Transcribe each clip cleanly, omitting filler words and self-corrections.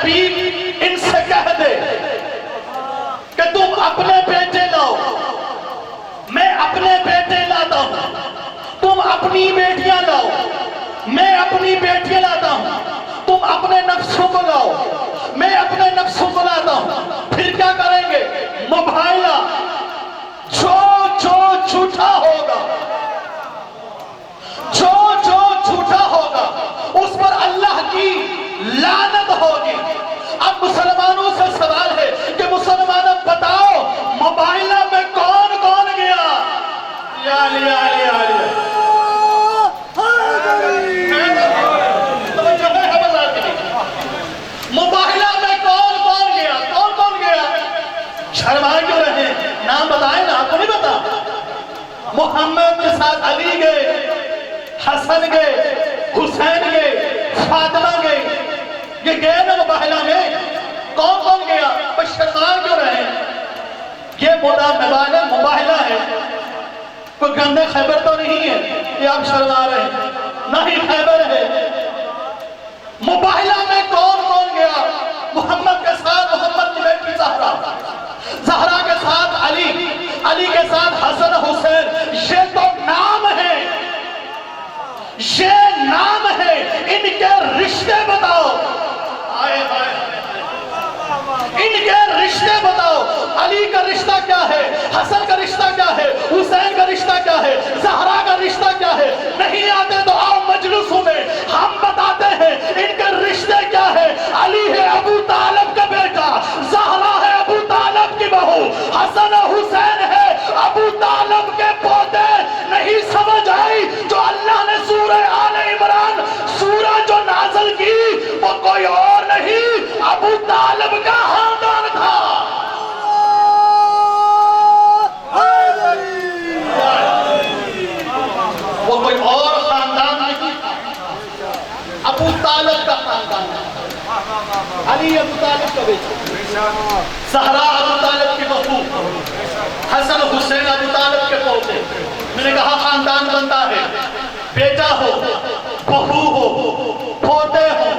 حبیب ان سے کہہ دے کہ تم اپنے بیٹے لاؤ، میں اپنے بیٹے لاتا ہوں، تم اپنی بیٹیاں لاؤ، میں اپنی بیٹیاں لاتا ہوں، تم اپنے نفسوں کو لاؤ، میں اپنے نفسوں کو لاتا ہوں، پھر کیا کریں گے؟ مباہلہ، جو جھوٹا ہوگا، جو جھوٹا ہوگا اس پر اللہ کی لعنت ہوگی۔ اب مسلمانوں سے سوال ہے کہ مسلمانوں بتاؤ مباہلہ میں کون کون گیا؟ مباہلہ میں کون کون گیا؟ کون کون گیا؟ شرمائے کیوں رہے؟ نام بتائیں نا، آپ کو نہیں بتا؟ محمد کے ساتھ علی گئے، حسن گئے، حسین گئے، فاطمہ گئے، یہ گئے نا مباہلہ میں؟ کون کون گیا؟ بس شرمائے کیوں رہے؟ یہ مباہلہ ہے، کوئی گندے خیبر تو نہیں ہے کہ آپ شرما رہے ہیں، نہیں خیبر ہے۔ مباہلہ میں کون کون گیا؟ محمد کے ساتھ محمد کی بیٹی زہرا، زہرا کے ساتھ علی، علی کے ساتھ حسن حسین، یہ تو نام ہے، یہ نام ہے، ان کے رشتے بتاؤ، ان کے رشتے بتاؤ، علی کا رشتہ کیا ہے، حسن کا رشتہ کیا ہے، حسین کا رشتہ کیا ہے، زہرا کا رشتہ کیا ہے؟ نہیں آتے تو آؤ مجلسوں میں ہم بتاتے ہیں ان کے رشتے کیا ہے۔ علی ہے ابو طالب کا بیٹا، زہرا ہے ابو طالب کی بہو، حسن حسین ہے ابو طالب کے پوتے۔ نہیں سمجھ آئی؟ جو اللہ نے سورہ آل عمران سورہ جو نازل کی وہ کوئی اور نہیں، ابو طالب کا خاندان تھا۔ وہ کوئی اور خاندان نہیں، ابو طالب کا خاندان تھا۔ علی ابو طالب کا بیٹا، زہرا ابو طالب کی بہو، حسن حسین ابو طالب کے پوتے۔ میں نے کہا خاندان بنتا ہے، بیٹا ہو، بہو ہو، پوتے ہو،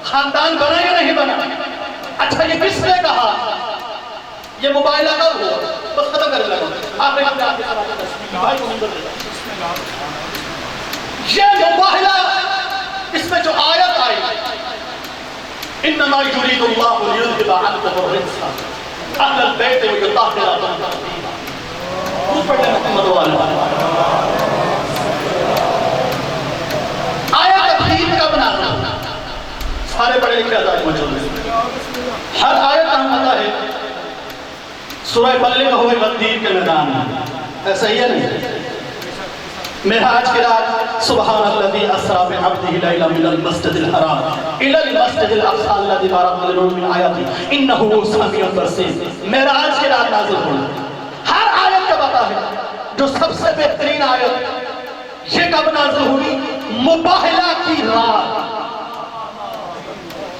خاندان بنا یا نہیں بنا؟ اچھا یہ کس نے کہا؟ یہ مباہلہ کب ہوا؟ بس ختم کرنے لگا، آپ نے اپنے آپ کے ساتھ بھائی کو منظر دیا۔ یہ مباہلہ، اس میں جو آیت آئی انما یرید اللہ لیذھب عنکم الرجس اہل البیت ویطہرکم تطہیرا۔ خود پڑھ لیں محمد والا۔ آیت تطہیر کا بنا سارے پڑھے لکھے آزاد موجود ہیں، ہر آیت کا ہم پتہ ہے سورہ بلغ ہوئے غدیر کے میدان میں، ایسا ہی ہے نہیں؟ معراج کی رات سبحان الذی اسری بعبدہ لیلا من المسجد الحرام الی المسجد الاقصی الذی بارکنا لنریہ من آیاتہ انہ هو سمیع بصیر۔ معراج کی رات نازل ہوئی، ہر آیت کا پتہ ہے۔ جو سب سے بہترین آیت یہ کب نازل ہوئی؟ مباہلہ کی رات۔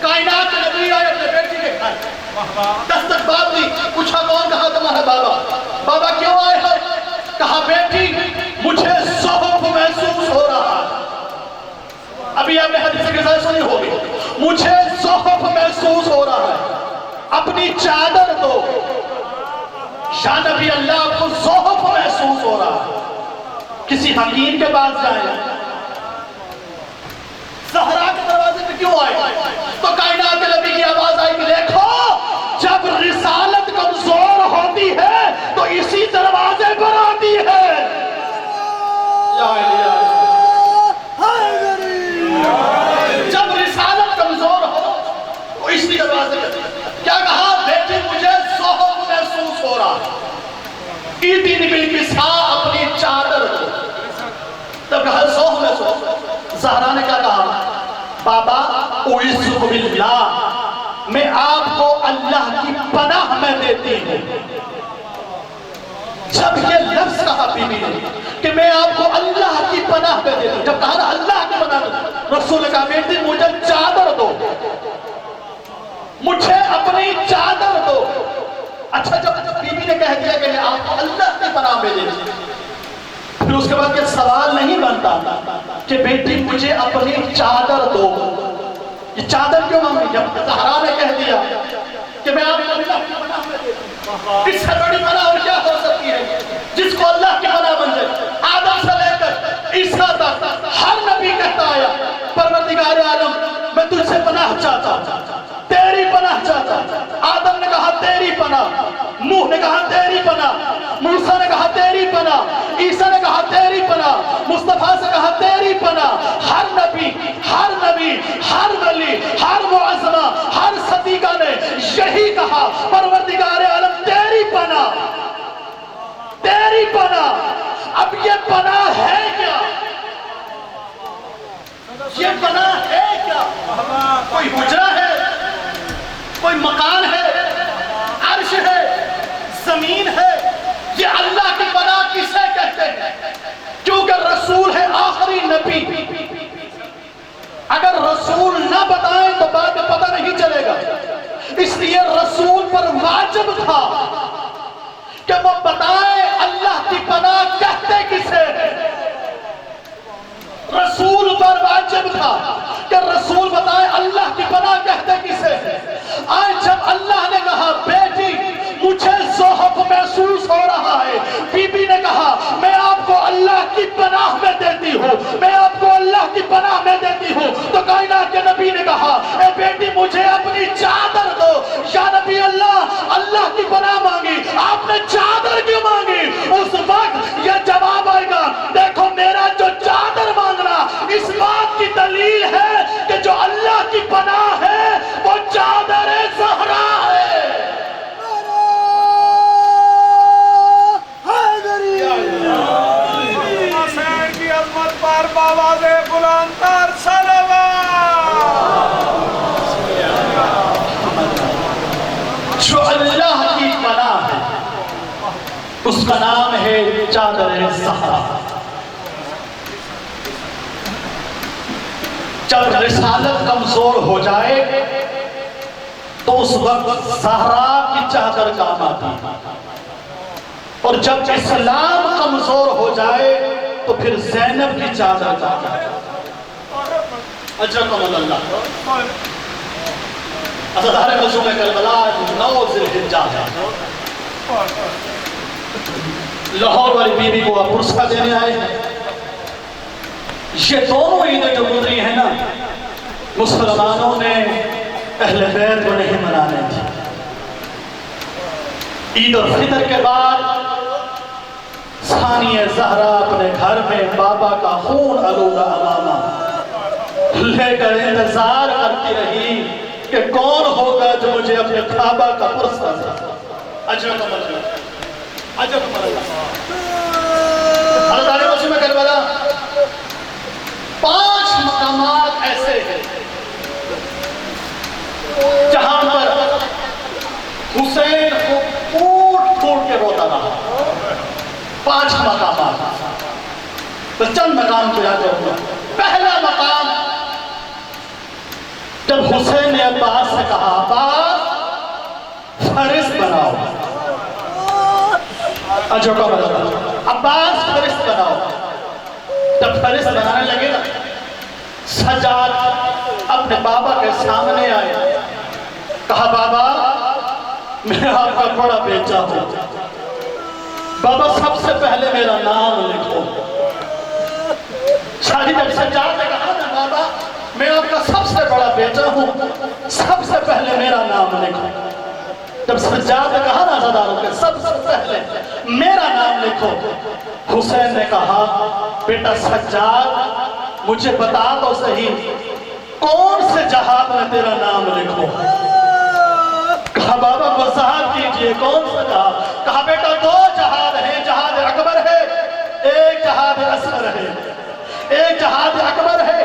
کائنات کے نبی آئے اپنے بیٹی کے گھر، دستک باب دی، پوچھا کون؟ کہا تمہارا بابا۔ بابا کیوں آئے ہیں؟ کہا بیٹی مجھے ضعف محسوس ہو رہا ہے۔ ابھی آپ نے حدیث کے ساتھ سنی ہوگی، مجھے ضعف محسوس ہو رہا ہے، اپنی چادر دو۔ یا نبی اللہ آپ کو ضعف محسوس ہو رہا ہے، کسی حکیم کے پاس جائیں۔ زہرا کے دروازے پہ کیوں آئے؟ تو کائنات کے نبی کی آواز آئی کہ دیکھو جب رسالت کمزور ہوتی ہے تو اسی دروازے پر آتی ہے۔ جب رسالت کمزور ہو تو اسی دروازے پر۔ کیا کہا؟ بیٹی مجھے ضعف محسوس ہو رہا ہے، ایدین بالکساء اپنی چادر کو۔ تب کہا ضعف محسوس۔ زہرا نے کیا کہا؟ بابا اعوذ باللہ، میں آپ کو اللہ کی پناہ میں دیتی ہوں۔ جب یہ لفظ کہا بی بی نے کہ میں آپ کو اللہ کی پناہ میں دیتی ہوں، جب کہا نا اللہ کی پناہ دو، رسول کا بیٹی مجھے چادر دو، مجھے اپنی چادر دو۔ اچھا جب بی بی نے کہہ دیا کہ میں آپ کو اللہ کی پناہ میں دیتی ہوں، پھر اس کے بعد یہ سوال نہیں بنتا کہ بیٹی مجھے اپنی چادر دو، یہ چادر کیوں مانگی؟ جب زہرا نے کہہ دیا کہ میں آپ کو اللہ کی پناہ میں دیتا ہوں، اس سے بڑی پناہ اور کیا ہو سکتی ہے جس کو اللہ کی پناہ بن جائے؟ آدم سے لے کر عیسیٰ تک ہر نبی کہتا آیا پروردگار عالم میں تجھ سے پناہ چاہتا ہوں، تیری پناہ چاہتا ہوں۔ آدم نے کہا تیری پناہ، نوح نے کہا تیری پناہ، موسیٰ نے کہا تیری پناہ، عیسیٰ نے کہا تیری پناہ، مصطفیٰ سے کہا تیری پناہ۔ ہر نبی، ہر ولی، ہر معظمہ، ہر صدیقہ نے یہی کہا پروردگار عالم تیری پناہ، تیری پناہ۔ اب یہ پناہ ہے کیا؟ یہ پناہ ہے کیا؟ کوئی حجرہ ہے، کوئی مکان ہے، عرش ہے، زمین ہے؟ یہ اللہ کی پناہ کسے کہتے ہیں؟ کیونکہ رسول ہے آخری نبی، اگر رسول نہ بتائیں تو بعد میں پتہ نہیں چلے گا، اس لیے رسول پر واجب تھا کہ وہ بتائیں اللہ کی پناہ کہتے کسے ہیں۔ رسول پر واجب تھا کہ رسول بتائیں اللہ کی پناہ کہتے کسے ہیں۔ آج جب اللہ نے کہا بیٹی مجھے ضعف محسوس ہو رہا ہے، بی بی نے کہا میں آپ کو اللہ کی پناہ میں دیتی ہوں، میں آپ کو اللہ کی پناہ میں دیتی ہوں، تو کائنات کے نبی نے کہا اے بیٹی مجھے اپنی چادر دو۔ یا نبی اللہ کی پناہ مانگی، آپ نے چادر کیوں مانگی؟ اس وقت یہ جواب آئے گا دیکھو میرا جو چادر مانگنا اس بات کی دلیل ہے کہ جو اللہ کی پناہ ہے وہ چادر زہرا ہے۔ حسین کی عظمت پر باواز بلند تر جو اللہ کی پناہ ہے اس کا نام ہے چادر زہرا۔ جب رسالت کمزور ہو جائے تو اس وقت زہرا کی چادر کام آتی ہے، اور جب اسلام کمزور ہو جائے تو پھر زینب کی چادر کام آتی ہے۔ اجرکم اللہ۔ عزادار مظلوم کربلا 9 ذی الحجہ ہے، لاہور والی بی بی کو آپ پرسہ دینے آئے ہیں۔ یہ دونوں عیدیں جو گزری ہیں نا مسلمانوں نے اہل بیت کو نہیں منانے تھی۔ عید الفطر کے بعد ثانیہ زہرا اپنے گھر میں بابا کا خون آلودہ امامہ لے کر انتظار کرتی رہی کہ کون ہوگا جو مجھے اپنے کعبہ کا پرسہ دے۔ اجرکم اللہ، اجرکم اللہ۔ عزادار مظلوم کربلا 5 مقامات ایسے ہیں جہاں پر حسین کو پھوٹ پھوٹ کے روتا رہا۔ 5 مقامات، تو چند مقام کو یاد رکھنا۔ پہلا مقام جب حسین نے عباس سے کہا عباس فرشت بناؤ، اجرکم اللہ، عباس فرشت بناؤ۔ جب فرشت بنانے لگے نا سجاد اپنے بابا کے سامنے آئے، کہا بابا میں آپ کا بڑا بیٹا ہوں، بابا سب سے پہلے میرا نام لکھو۔ شاہی جب سجاد نے کہا نا بابا میں آپ کا سب سے بڑا بیٹا ہوں، سب سے پہلے میرا نام لکھو۔ جب سجاد نے کہا نا عزاداروں کے سب سے پہلے میرا نام لکھو، حسین نے کہا بیٹا سجاد مجھے بتا تو صحیح کون سے جہاد میں تیرا نام لکھو۔ کہا بابا وضاحت کیجئے کون سا جہاد؟ کہا بیٹا 2 جہاد ہیں، جہاد اکبر ہے، ایک جہاد اصغر ہے، ایک جہاد اکبر ہے،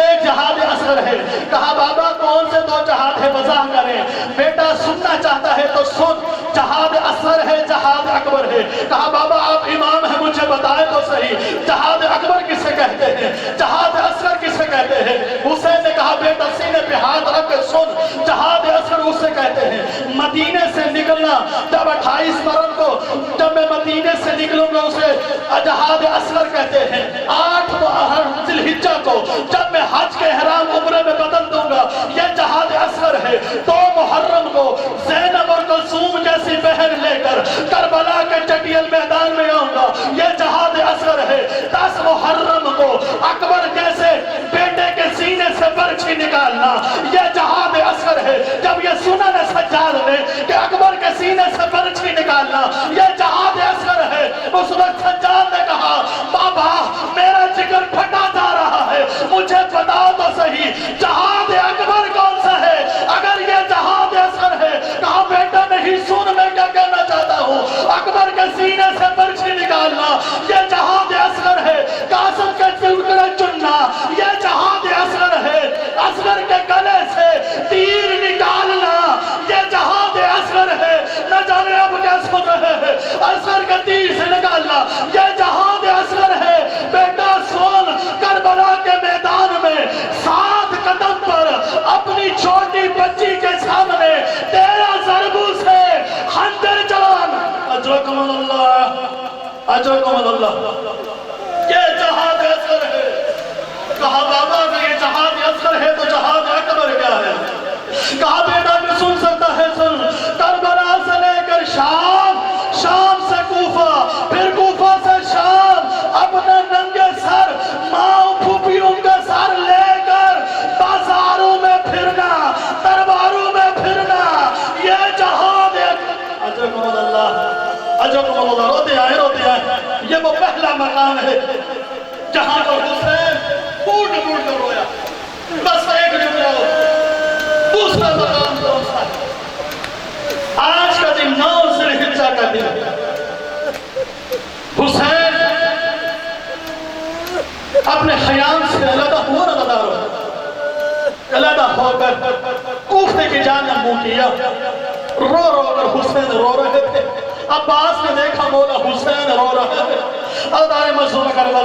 ایک جہاد اصغر ہے۔ کہا بابا کون سے 2 جہاد ہے وضاح کریں؟ بیٹا سننا چاہتا ہے تو سن، جہاد اصغر ہے، جہاد اکبر ہے۔ کہا بابا آپ امام ہیں مجھے بتائیں تو صحیح جہاد اکبر کسے کہتے ہیں، جہاد اصغر کسے کہتے ہیں؟ حسین نے کہا بیٹا سینے پہ ہاتھ رکھ کے سن، جہاد اصغر اسے کہتے ہیں مدینے سے نکلنا۔ جب 28 مرن کو جب میں مدینے سے نکلوں گا اسے جہاد اصغر کہتے ہیں۔ 8 ذی الحجہ کو جب میں حج کے احرام عمرے میں بدل دوں گا ہے 2 محرم کو زینب اور کلثوم جیسی بہن لے کر کربلا کے چٹیل میدان میں آؤں گا، یہ جہاد اصغر ہے۔ 10 محرم کو اکبر جیسے بیٹے کے سینے سے برچھی نکالنا، یہ جہاد اصغر ہے۔ جب یہ سنا نا سجاد نے کہ اکبر کے سینے سے برچھی نکالنا یہ جہاد اصغر ہے، اس وقت سجاد نے کہا بابا میرا جگر پھٹا جا رہا ہے، مجھے بتاؤ تو صحیح جہاد اکبر کون سا ہے؟ اگر یہ جہاد اصغر ہے، کہا بیٹا نہیں سن میں کیا کہنا چاہتا ہوں، اکبر کے سینے سے برچھی نکالنا یہ جہاد اصغر ہے، قاسم کے ٹکڑے چننا یہ جہاد اصغر ہے، اصغر کے گلے سے تیر نکالنا یہ جہاد اصغر ہے۔ نہ جانے اب کیا سن رہے ہیں، اصغر کے تیر سے نکالنا یہ جہاد اصغر ہے۔ بیٹا سن، کربلا کے میدان میں 7 قدم پر اپنی چھوٹی بچی کے سامنے 13 ضربوں سے خنجر چلانا، اجرکم اللہ اجرکم اللہ، یہ جہاد اصغر ہے۔ کہا بابا اگر یہ جہاد اصغر ہے تو جہاد اکبر کیا ہے؟ کہا بیٹا بھی سن سکتا ہے، سن، کربلا سے لے کر شام، شام سے کوفہ، پھر کوفہ سے شام، اپنے ننگے سر ماں پھوپھیوں کے سر لے کر بازاروں میں پھرنا، درباروں میں پھرنا، یہ جہاد ہے۔ اجرکم اللہ اجرکم اللہ، روتے آئے، یہ وہ پہلا مقام ہے جہاں پر حسین پھوٹ پھوٹ کر رویا۔ بس ایک جملہ ہو، دوسرا مقام کون سا ہے؟ آج کا دن 9 ذی الحجہ کا دن، حسین اپنے خیام سے علیحدہ ہوا نہ دارو، علیحدہ ہو کر کوفے کی جانب منہ کیا، رو رو کر حسین رو رہے تھے۔ عباس نے دیکھا مولا حسین رو رہے تھے، ادارے مظلوم کربلا،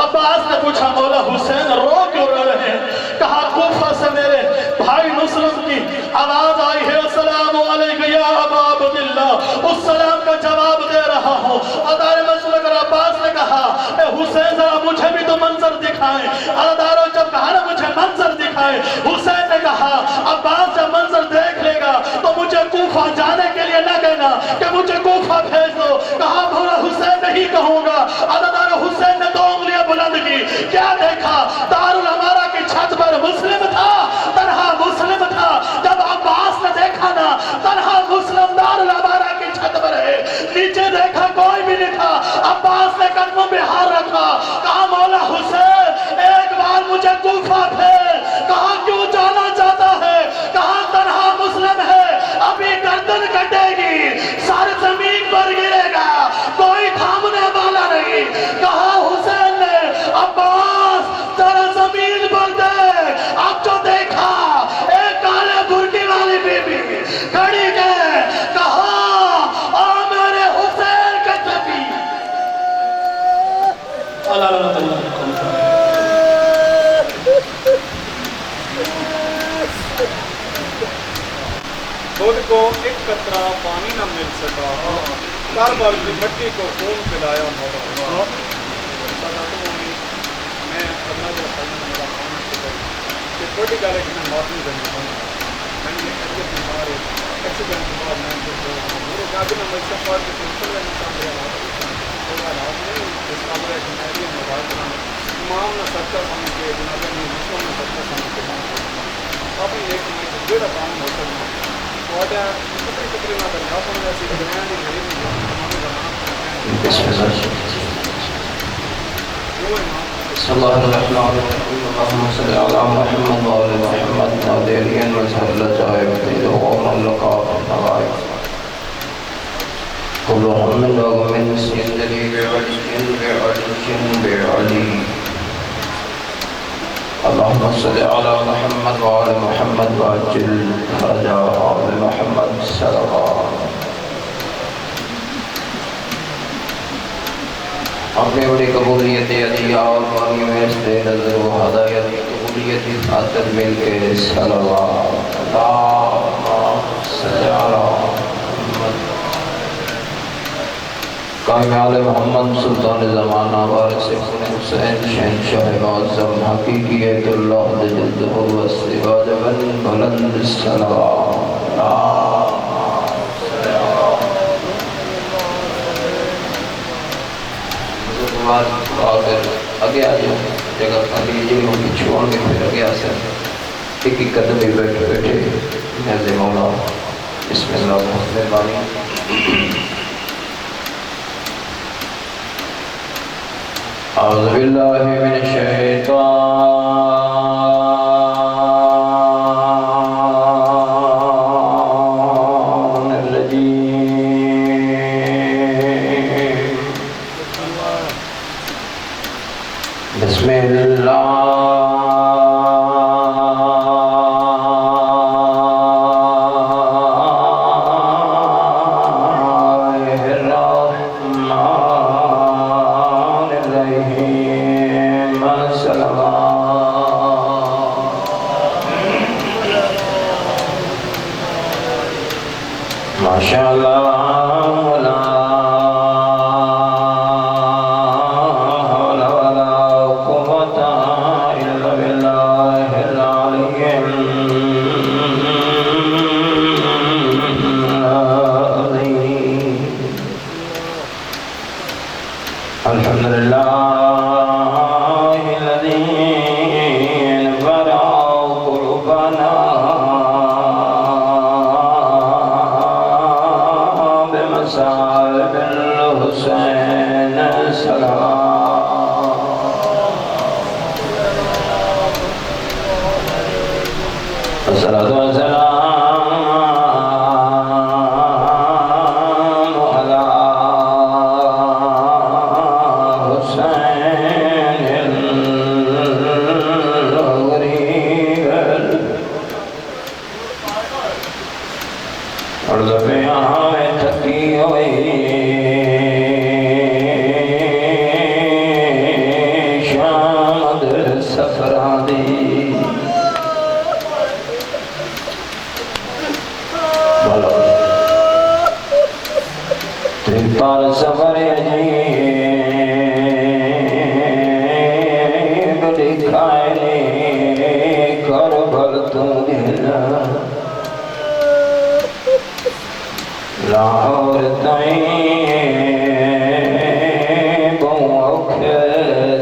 عباس نے پوچھا مولا حسین رو کیوں رہے ہیں؟ کہا کوفہ سے میرے بھائی مسلم کی آواز آئی ہے السلام علیکم یا ابا عبداللہ، اس سلام کا جواب دے رہا ہوں۔ ادارے مظلوم کر عباس نے کہا اے حسین ذرا مجھے بھی تو منظر دکھائیں۔ اداروں جب کہا نا مجھے منظر دکھائیں، حسین نے کہا عباس جب منظر دیکھ لے گا تو مجھے کوفہ جانے کے لیے نہ کہنا کہ مجھے کوفہ بھیج دو۔ کہا مولا حسین نہیں کہوں گا۔ ادارہ حسین نے 2 انگلیاں بلند کی، کیا دیکھا؟ دارالعمارہ کی چھت پر مسلم تھا، تنہا مسلم تھا۔ جب عباس نے دیکھا نا تنہا مسلم دارالعمارہ کی چھت پر ہے، نیچے دیکھا کوئی بھی نہیں تھا، عباس نے قدموں پہ ہاتھ رکھا، کہا مولا حسین ایک بار مجھے کوفہ بھیج۔ کہا کیوں جانا چاہتا ہے؟ کہا تنہا مسلم ہے، ابھی گردن کٹے گی، سر زمین پر گرے گا، کوئی تھامنے والا نہیں۔ کہا حسین نے عباس ذرا زمین پر دیکھ، اب جو دیکھا ایک کالے برقی والی بی بی کھڑی گئے، کہا آ میرے حسین کے نبی۔ خود کو ایک قطرہ پانی نہ مل سکا، کاربل کی مٹی کو خون پلایا مولا۔ میں اپنا جو خیال میرا خانہ شکر کہ چھوٹی گالے کی میں معافی کرنا ہوں، میں نے ایک بیمار ایکسیڈنٹ کے بعد میں میرے جاگے میں مجھ سے پار کے سلسل میں انسان میرا حالات نہیں جس قابل ہے کہ میری مبارک کرنا امام نے سچا سمجھ کے جنازہ میں مسلم نے سچا سمجھ کے اپنی ایک میں جڑا کام ہوتا ہے وجہ کتنے نہ کریں آپ نے ایسی درمیان کی غریب صلی اللہ الرحمن الرحیم اللہم صلی علی محمد و آل محمد نادرین و صلی اللہ جائب تیدو قوم لقاف نوائف قبل حمد و غمین سیندری بعلی اللہم صلی علی محمد و آل محمد و عجل فرجا آل محمد صلی اللہ اپنی بڑی قبولیت علیہ اور بانی میں استے نظر و ہدایت قبولیت خاطر مل کے صلوات اللہم صلی علی محمد کامیال محمد سلطان زمانہ وارث حسین شہنشاہ معظم حقیقی ایت اللہ جلدہ و سواج بن بلند صلوات آگے آ جاؤ جگہ خالی یہ لوگ چھوڑ کے پھر آگے آ سکتے ایک ایک قدم بھی بیٹھے بیٹھے نیاز مولا بسم اللہ مہربانی اعوذ باللہ من الشیطان بسم اللہ الرحمن الرحیم ماشاء اللہ لاہور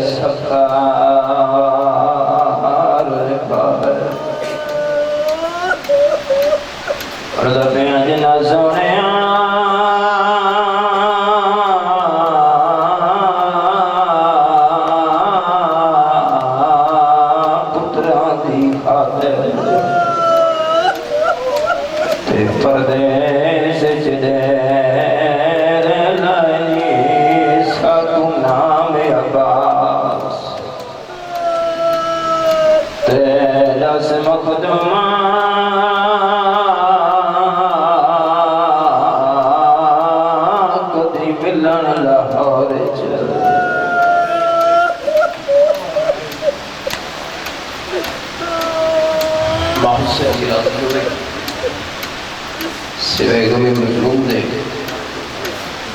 سکار بابر جنا سونے پترا دی خاطر پردیس چدیر لائنی ساکم نام عباس تیرا سے مقدمہ کدی ملن لاہور چل بہت سے اگرات ہوئے سوائے گمی مظلوم دے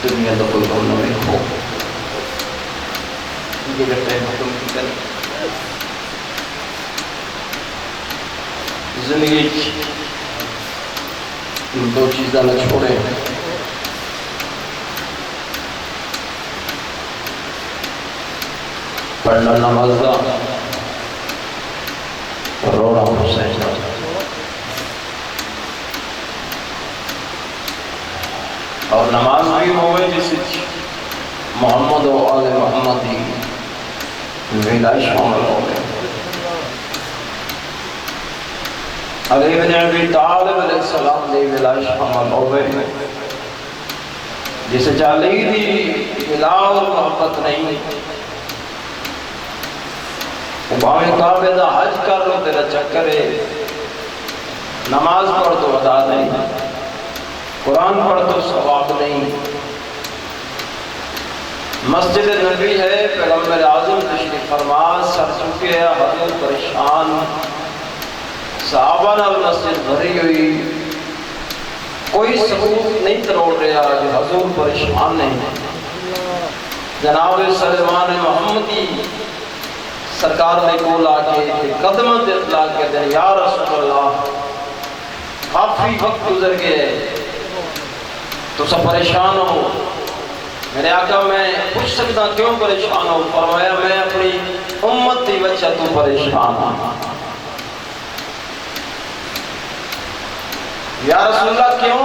دنیا دا کوئی غم نہ ہو یہ کرتے ہیں حکم کی کریں زندگی دو چیزاں نہ چھوڑیں پڑھنا نماز دا رونا حسین دا اور نماز بھی ہوئے جس محمد و آل محمد دی ولائش شامل ہوئے علی بن ابی طالب علیہ السلام دی ولائش شامل ہوئے جسے چالی دی ولا اور محبت نہیں باویں کعبے دا حج کر لو تیرا چکرے نماز پڑھ تو ادا نہیں قرآن پڑھ تو ثواب نہیں مسجد نبی ہے پیغمبر اعظم تشریف فرما سر چکے حضور پریشان صحابہ نال مسجد بھری ہوئی کوئی ثبوت نہیں تروڑ رہا کہ حضور پریشان نہیں جناب سلیمان محمدی سرکار نے کو لا کے قدمہ دے لا کے دے یا رسول اللہ آپ کافی وقت گزر گئے تو سب پریشان ہو. میرے آقا میں پوچھ سکتا کیوں پریشان ہو؟ فرمایا میں اپنی امت کی وجہ تو پریشان ہوں. یا رسول اللہ کیوں؟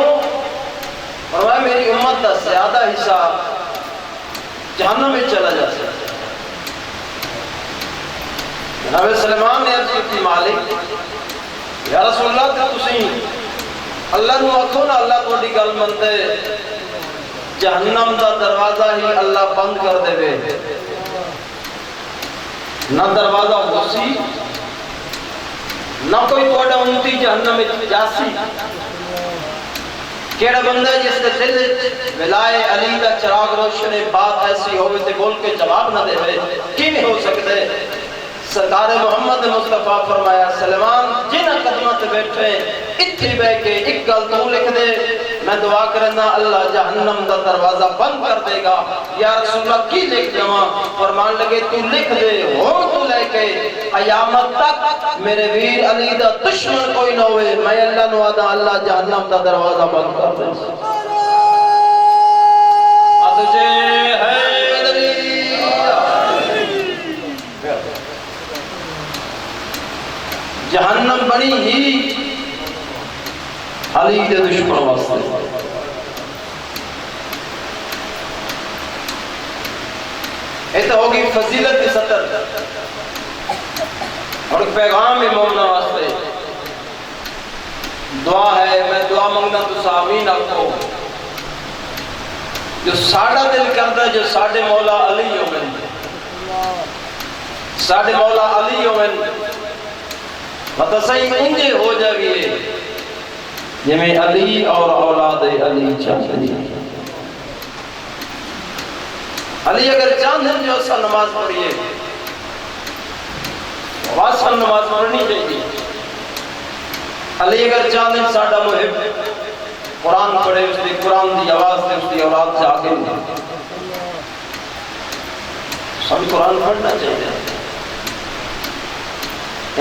فرمایا میری امت کا زیادہ حصہ جہنم میں چلا جا سکتا. جناب سلیمان نے عرض کی مالک یا رسول اللہ تسی اللہ نو آکھو نا اللہ تہاڈی گل منتے جہنم دا دروازہ ہی اللہ بند کر دے وے نہ دروازہ ہوسی نہ کوئی تہاڈا امتی جہنم وچ جاسی. کیڑا بندہ جس دے دل وچ ولائے علی دا چراغ روشن ہے بات ایسی ہوے تے بول کے جواب نہ دے وے کیویں ہو سکدے؟ سرکار محمد مصطفیٰ فرمایا سلیمان جنہ قدموں تے بیٹھے اتھی بے کے ایک گل تو لکھ دے میں دعا کرنا اللہ جہنم دا دروازہ بند کر دے گا. یا رسول اللہ کی لکھ جاواں؟ فرمان لگے تو لکھ دے ہون تو لے کے قیامت تک میرے ویر علی دا دشمن کوئی نہ ہوئے میں اللہ نو آدھا اللہ جہنم دا دروازہ بند کر دے. ادجے حیدری جہنم بنی ہی علی کے دشمن واسطے. یہ تو ہوگی فضیلت کی سطر اور پیغام مومنہ واسطے. دعا ہے میں دعا منگنا تو آمین آکھو. جو ساڑھا دل کرتا جو ساڑھے مولا علی ہوئن ساڑھے مولا علی ہوئن متصحیح انجے ہو جائے جمیں علی اور اولاد علی چاہتے ہیں. علی اگر چاند ہیں جو اصل نماز پڑھئے واسل نماز پڑھنی چاہیے. علی اگر چاند ہیں ساڑھا محب قرآن پڑھے اس دی قرآن دی آواز دے اس دی اولاد سے آگے سب قرآن پڑھنا چاہیے.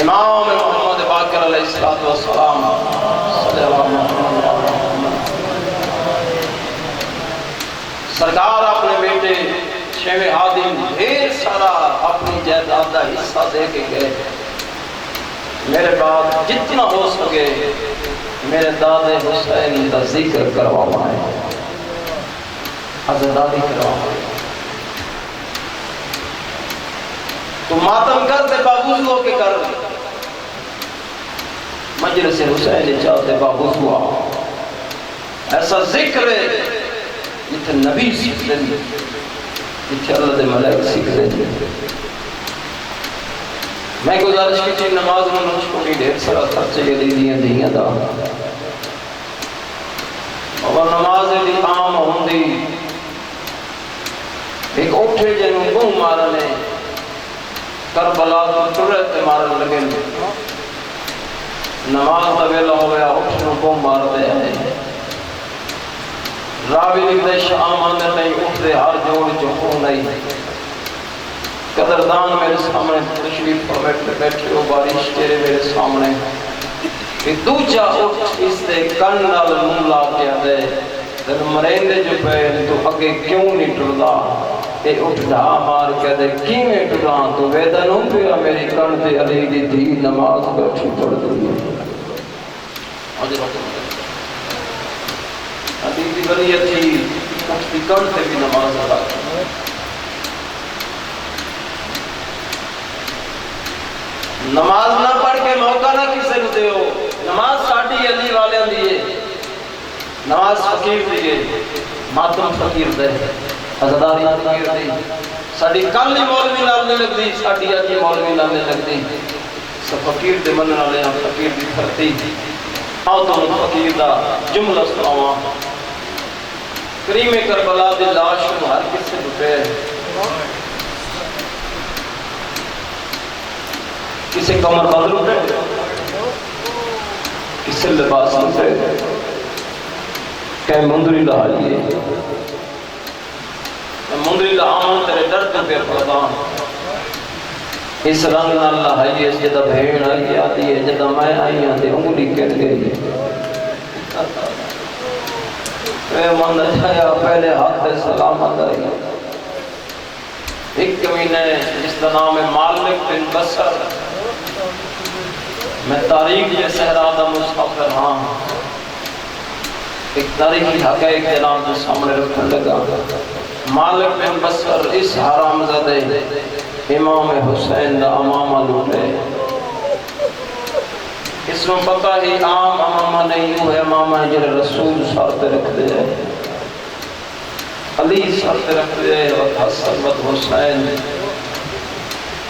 امام محمد باقر علیہ السلام سرکار اپنے بیٹے شیوے حادم ڈھیر سارا اپنی جائیداد کا حصہ دے کے گئے. میرے بعد جتنا ہو سکے میرے دادے حسین کا ذکر کروائیں عزاداری کروائیں. تو ماتم کر دے بابوز ہو کے کر مجلس حسین چاہتے بابوز ہوا ایسا ذکر ہے جتنے نبی سکھتے ہیں جتنے اللہ دے ملائک سکھتے ہیں. میں گزارش کی تھی نماز میں نوچ کو نہیں ڈھیر سارا خرچے علی دیاں دیاں دا اور نماز دی عام ہوندی ایک اٹھے جنوں گوں مارنے کربلا تو چرتے مارن لگے نماز دا ویلا ہو گیا اٹھنوں کو مار دے راوی لکھتے شام آنے نہیں اٹھتے ہر جوڑ چکوں نہیں. قدردان میرے سامنے تشریف پر بیٹھے ہو بارش تیرے میرے سامنے کہ دوجہ اٹھ اس دے کنڈال مولا کیا دے دن مرندے جو پہلے تو اگے کیوں نہیں ٹردا اے اٹھ ڈھا مار کہہ دے کیویں ٹرا تو ویدن ہوں پیا میری کن تے علی دی دھی نماز بیٹھی پڑھ دی. علی دی ولیت تھی اٹھ دی کن تے بھی نماز ادا نماز نہ پڑھ کے موقع نہ کسے نو دیو. نماز ساڑھی علی والے دیئے نماز فقیر دیئے ماتم فقیر دے عزاداری فقیر دی ساڑھی کالی مولوی نامنے لگ دی ساڑھی علی مولوی نامنے لگ دی سب فقیر دے مننا لے ہم فقیر دی دھرتی آؤ تو فقیر دا جملہ سناواں. کریم کربلا دی لاش کو ہر کس سے لٹے کسی کمر بند لٹے کسی لباس لٹے کہ مندری لہائیے مندری لہاؤں تیرے درد پہ پردان اس رنگ نہ لہائیے جدہ بھیڑ آئی آتی ہے جدہ میں آئی آتی انگلی کہت گئی میں من جایا پہلے ہاتھ سلامت آئی ایک کمینے جس کا نام ہے مالک بن بصر میں تاریخ یہ صحرا دا مسافر ہاں ایک تاریخی حقائق جناب کے سامنے رکھنے لگا مالک بن بصر اس حرام زدے امام حسین دا امامہ لوٹے اس میں پتہ ہی عام امامہ نہیں ہو ہے امامہ جنہیں رسول سارتے رکھ دے علی سارتے رکھ دے وقت حسن وقت حسین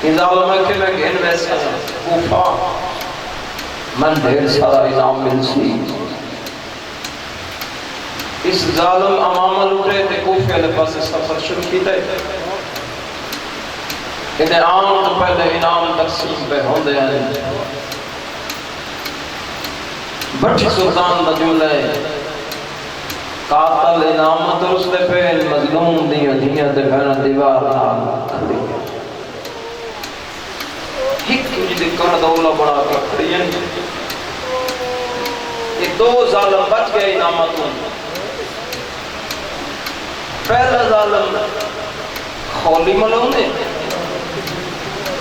ان ظالمہ کے میں گھن ویسا کوفہ من ڈھیر سارا انعام مل سی اس ظالم امامہ لوٹے تھے کوفے لے پاس سفر شروع کی تھے انہیں عام تو پہلے انعام تقسیم پہ ہوں دے ہیں بٹھی سلطان دا جملہ ہے قاتل انعام درست پہ مظلوم دیاں دیاں دے بہنا دیوار نال کھڑی ایک تجھے دکھانا دولہ بڑا کے کھڑی ہیں یہ دو ظالم بچ گئے انعامتوں پہلا ظالم خولی ملوں نے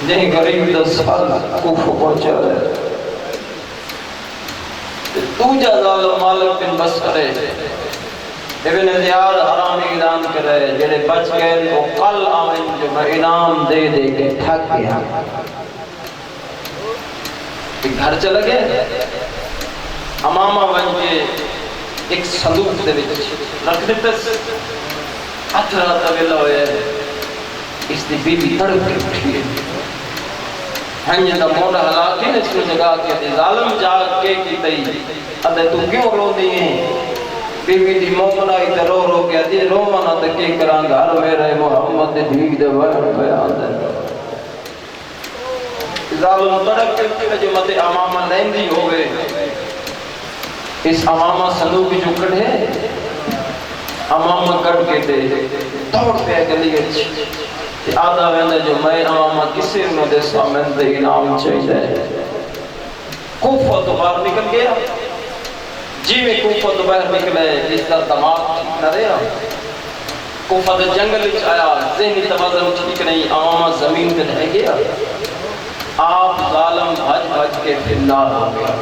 جہیں غریب 10 سال کوفہ پہنچا ہے دوجہ ظالم مالک بن بصر ابن زیاد حرامی اعلان کرے جنہیں بچ گئے وہ کل آمین جو میں انعام دے دے کے تھک گیا ایک گھر چلا گئے امامہ بن کے ایک صندوق دے وچ رکھ دیتے ہاتھ رہا طویلہ ہوئے اس دی بی بی تڑپ کے اٹھی ہے ہنجے دا موڑا ہلا کے اس میں جگہ کے دے ظالم جاگ کے کی تئی ادھے تو کیوں رو دی ہیں بی بی دی مومنہ تے رو رو کے دی رو منا تے کی کران گھر میرے محمد دے دھیگ دے وائن پہ آدھے ظالم تڑپ کے اٹھی جو مدے امامہ لیندی ہوئے اس امامہ صندوق جو کڑھے امامہ کٹ کے دے دوڑ پہ گلی اچھی آدھا ویندے جو میں امامہ کسی انہوں دے سامنے دے انعام چاہیے کوفہ تو باہر نکل گیا جی میں کوفہ تو باہر نکلے جس کا دماغ ٹھیک نہ رہا کوفہ دے جنگل اچھ آیا ذہنی توازن ٹھیک نہیں امامہ زمین پہ رہ گیا آپ ظالم بھج بھج کے فنار ہو گیا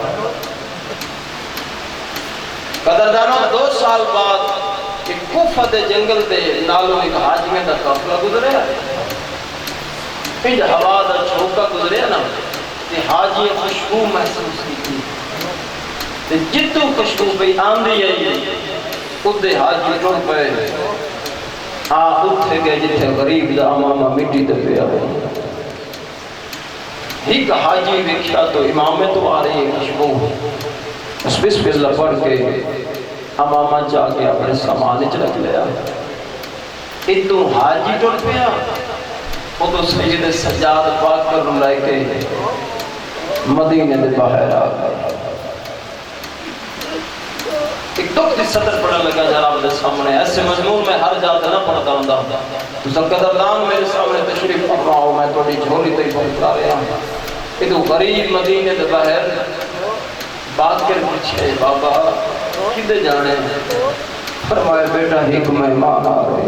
قدردانوں 2 سال بعد ایک کوفہ دے جنگل دے نالوں ایک حاجیاں دا قافلہ گزرے پھر ہوا دا چھوکا گزرے نا تے حاجیاں خوشبو محسوس کی تھی تے جتو خوشبو پہ آندھی ہے ادھے حاجی ٹوڑ پہ اٹھے گئے جتھے غریب دا امامہ مٹی دے پہ آئے ایک حاجی وکھیا تو امامے تو آ رہی ہے خوشبو اس بسم اللہ پڑھ کے امامہ جا کے اپنے سامان رکھ لیا اتو حاجی ٹوٹ پیا وہ تو سید سجاد پاک کر لائے کے مدینے دے باہر آ گئے ایک دکھ دی صدر پڑھا لگا جناب دے سامنے ایسے مضمون میں ہر جاتے نہ پڑھتا ہوں تو سب قدردان میرے سامنے تشریف پڑھ رہا ہوں میں توڑی جھولی تے پہنچا رہا ہوں اتو غریب مدینے دے باہر بات کر پوچھے بابا کدھے جانے فرمائے بیٹا ایک مہمان آ رہے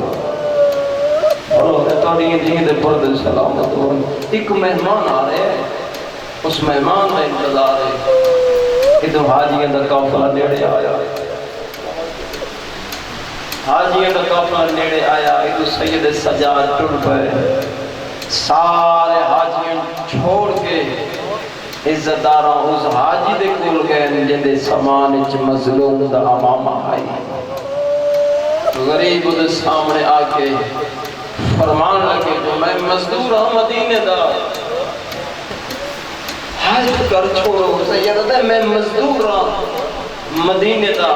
بولو توڑی دین دے پردے سلامت ہو ایک مہمان آ رہے اس مہمان کا انتظار ہے ادھو حاجیاں دا قافلہ نیڑے آیا حاجیاں دا قافلہ نیڑے آیا ادھو سید سجاد ٹر پہ سارے حاجیاں چھوڑ کے عزتداراں اس حاجی دے کول گئے جندے سامان وچ مظلوم دا امامہ آئی غریب دے سامنے آ کے فرمان لگے جو میں مزدور ہوں مدینے دا حاجت کر چھوڑو سید دے میں مزدور ہوں مدینے دا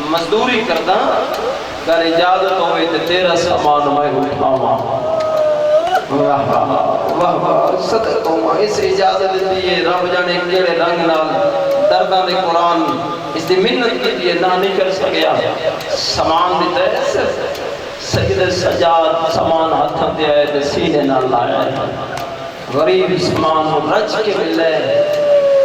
مزدوری کردا کر اجازت ہوئے تے تیرا سامان میں اٹھاواں واہ واہ واہ صدق ہوں اس اجازت دیئے رب جانے کیڑے رنگ نال دردان دے قرآن اس دی منت کی دیئے نہ نہیں کر سکیا سامان دیتا ہے سجد سجاد سامان ہاتھاں دے آئے تے سینے نہ لائے غریب سامان رچ کے ملے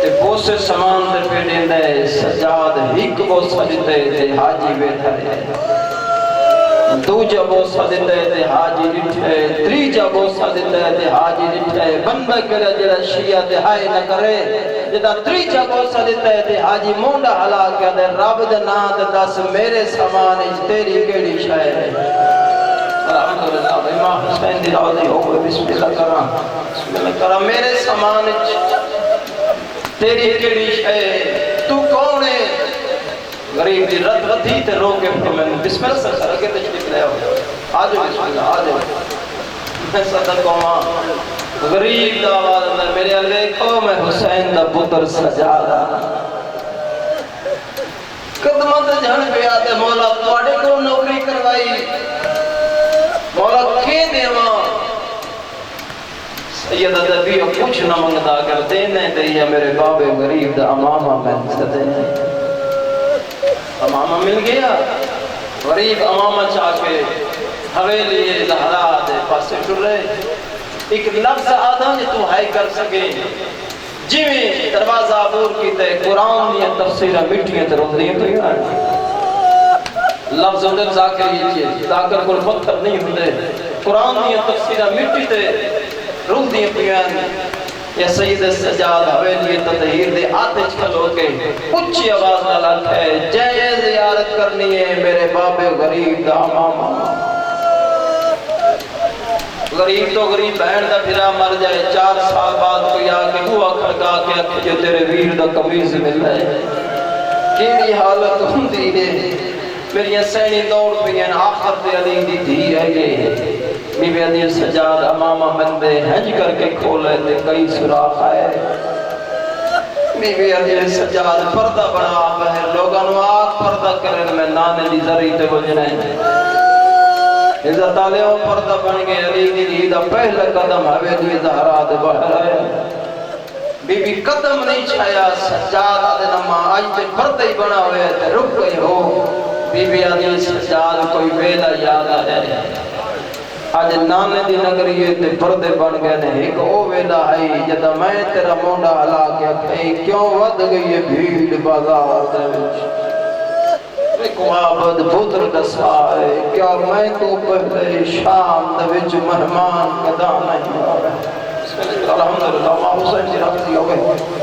تے بوسے سامان تے پہ دیندے سجاد ہک بوسا دیتے تے حاجی بیٹھا ہے دوجا بوسا دیتے تے حاجی ڈٹھے تریجا بوسا دیتے تے حاجی ڈٹھے بندہ کرے جڑا شیعہ تے ہائے نہ کرے جدا تریجا بوسا دیتے تے حاجی مونڈا ہلا کے دے رب دے نام تے دس میرے سامان وچ تیری کیڑی شے ہے الحمدللہ امام حسین دی راضی ہو گئے بسم اللہ کرا میرے سامان وچ تیری کیڑی شے تو کون ہے غریب دی رت ردھی تے رو کے میں بسم اللہ سے سر کے تشریف لے آؤ آجو بسم اللہ آجو میں صدق ہوں غریب دا آواز اندر میرے علیہ کو میں حسین دا پتر سجادہ قدمت جھن پہ آتے مولا توڑے کو نوکری کروائی مولا کی دیواں سید ادبی کچھ نہ منگتا کر دینے دیا میرے بابے غریب دا امامہ میں سے امامہ مل گیا غریب امامہ چاہ کے حویلی لہرا دے پاسے ٹر رہے ایک لفظ آدھا جی تو ہائی کر سکے جی میں دروازہ عبور کی تے قرآن دیا تفسیرہ مٹیاں تے روز دیا تو یار لفظ اندر ذاکر یہ چیز ذاکر کوئی پتھر نہیں ہوندے قرآن دیا تفسیرہ مٹی تے روز دیا تو یار یا سید سجاد حویلی تطہیر دے آتے چھلو کے اچھی آواز نہ لکھے جائے زیارت کرنی ہے میرے بابے غریب دا امامہ غریب تو غریب بہن دا پھرا مر جائے 4 سال بعد کوئی آکے ہوا کھڑکا کے اکھے جو تیرے ویر دا قمیض مل رہے کیڑی حالت ہوندی ہے میری سینی دوڑ پہ ہیں آخر تے علی دی دھی ہے یہ بی بی عدیل سجاد امامہ مندے ہنج کر کے کھولے تے کئی سراخ آئے بی بی عدیل سجاد پردہ بنا بہر لوگانو آگ پردہ کرن میں نانے دی ذری تے بجنے عزت علیہ پردہ بن گئے علی دی دھی دا پہلا قدم حویلی زہرا دے بہر آئے بی بی قدم نہیں چھایا سجاد آدھے نما آج تے پردہ ہی بنا ہوئے تے رک گئی ہو بی بی عدیل سجاد کوئی ویلا یاد آئے آج نانے دی نگریے تے پردے بن گئے نے ایک او ویلا آئی جدا میں تیرا مونڈا علا کیا کہیں کیوں ود گئی ہے بھیڑ بازار دے وچ ایک عابد پتر دسائے کیا میں تو پہلے شام دے وچ مہمان قدا نہیں آرہا الحمدللہ امام حسین جی رکھتی ہوئے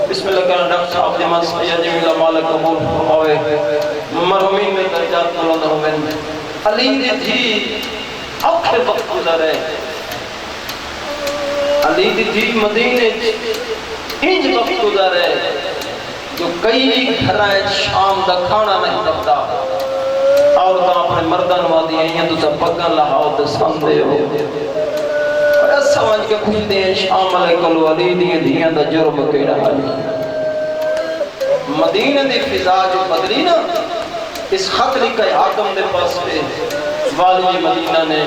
بسم اللہ کرنا ڈاکٹر صاحب دیمان سید جمیلہ مالک قبول فرماوے مرحومین میں درجات بلند ہوئے علی دی تھی اوکھے وقت گزارے علی دی تھی مدینے انج وقت گزارے جو کئی گھرائیں شام دا کھانا نہیں دکتا عورتاں اپنے مردن وادی ہیں تو سب پگن لہاؤ تے سمدے ہو اور سمجھ کے خوش دیں شام علیکل علی دی دھیاں دا جرم کیڑا حالی مدینہ دی فضا جو بدلی نا اس خط لکھے حاکم دے پاس پہ والی مدینہ نے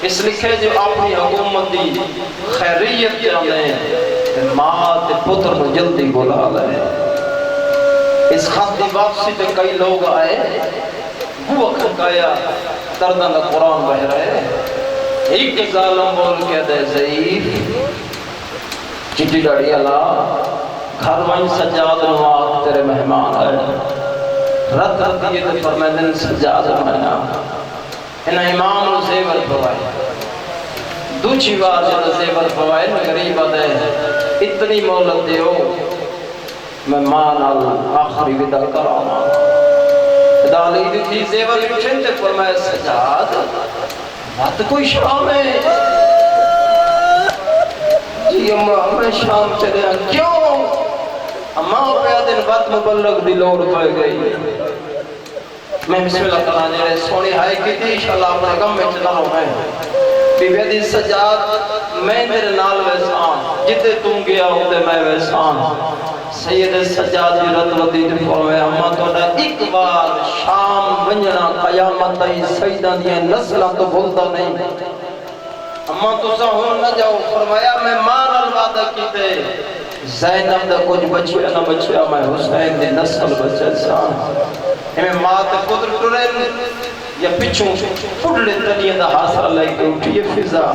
اس لکھے جو اپنی حکومت دی خیریت جانے ماں تے پتر کو جلدی بلا لے اس خط دی واپسی تے کئی لوگ آئے وہ کھکایا دردن دا قرآن بہ رہے ایک ظالم بول کے دے ضعیف چٹی ڈاڑی اللہ گھر وائن سجاد نواق تیرے مہمان آئے رت دیئے تے فرمائے دن سجاد رہنا انہا امام نے زیور پروائے دوچی بار جب زیور پروائے غریب آدھے اتنی مولت دے ہو میں مان آخری ودا کرانا دالی دی تھی زیور اٹھن تے فرمائے سجاد بات کوئی شام ہے جی اماں میں شام چلے ہیں کیوں اماں پہ دن بات مبلغ دی لوڑ پائے گئی میں بسم اللہ کرنا جائے سونی ہائی کی تھی انشاءاللہ اپنے غم میں چلا ہوں میں بی بی عدیل سجاد میں تیرے نال ویسان جتے تم گیا ہوتے میں ویسان سید سجاد جی رت ودی دی فرمائے اما تو دا ایک بار شام ونجنا قیامت ای سیدہ دیا نسلہ تو بھولتا نہیں اما تو سہون نہ جاؤ فرمایا میں مان الوعدہ کی تے زینب دا کچھ بچیا نہ بچیا میں حسین دی نسل بچے سان ہمیں مات پتر ٹرین یا پچھوں پڑھلے تنیہ دا حاصل لائے کے اٹھئے فضا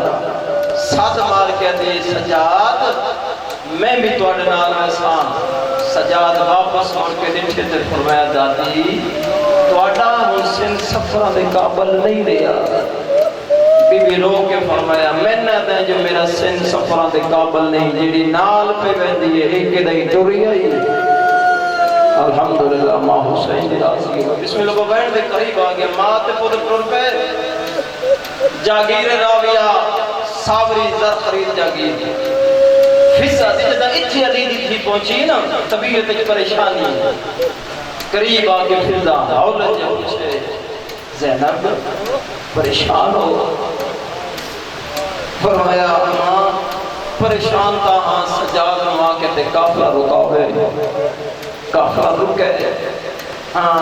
ساتھ مار کے دے سجاد میں بھی توڑے نال ویسان سجاد واپس مڑ کے دیکھے تے فرمایا دادی تواڈا حسین سفراں دے قابل نہیں رہا۔ بی بی رو کے فرمایا میں نہ تے جو میرا سن سفراں دے قابل نہیں جیڑی نال پہ ویندی ہے ایک دئی ٹری آئی۔ الحمدللہ ماں حسین دی راضی ہو۔ بسم اللہ بہن دے قریب آ گیا، ماں تے پتر ٹر پے، جاگیر راویہ ساوری زر خرید جاگیر فضا دی جدہ اتھی علی دی تھی پہنچی نا طبیعت کی پریشانی قریب آ کے فضا اولاد جب پوچھے زینب پریشان ہو، فرمایا ماں پریشان تھا ہاں سجاد ماں کہتے کافرہ رکا ہوئے، کافرہ رکے ہاں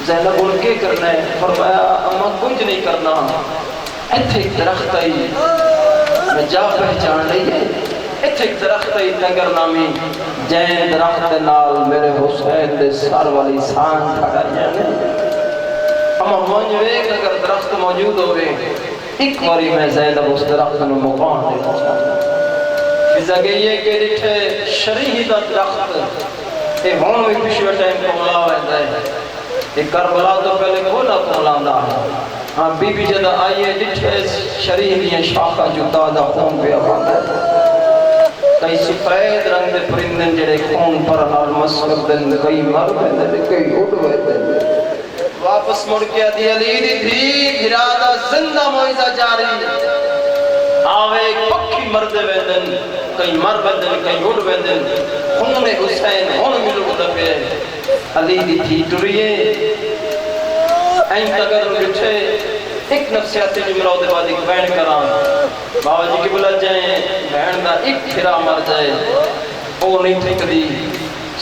زینب ان کے کرنا ہے، فرمایا اماں کچھ نہیں کرنا، ایتھے ایک درخت آئی میں جا پہچان لئی ہے، ایتھے ایک درخت آئی نگر نامی جین درخت نال میرے حسین دے سار والی سان کھڑا جانے اماں مونجوے اگر درخت موجود ہوئے ایک واری میں زینب اس درخت میں مقام دینا چاہتا فضا گئی ہے کہ ڈٹھے شریحی دا درخت اے ہون میں پشوے ٹائم کو ملا ہوئے ہے ایک کربلا تو پہلے کھولا کھولاندہ ہے ہاں بی بی جدہ آئیے ڈٹھے شریحی شاخہ جو تازہ خون پہ آباد ہے کئی سفید رنگ دے پرندن جڑے خون پر نال مسکر دن کئی مر بیندے کئی اٹھ بیندے واپس مڑ کے دی علی دی تھی بھرادا زندہ معجزہ جاری آوے پکی مرد بیندن کئی مر بیندن کئی اٹھ بیندن خون حسین ہون ملو دبے علی دی تھی ٹریے این تگر رٹھے ایک نفسیاتی جملہ دے بعد ایک بین کران بابا جی کی بلا جائیں بین دا ایک پھرا مر جائے وہ نہیں تھک دی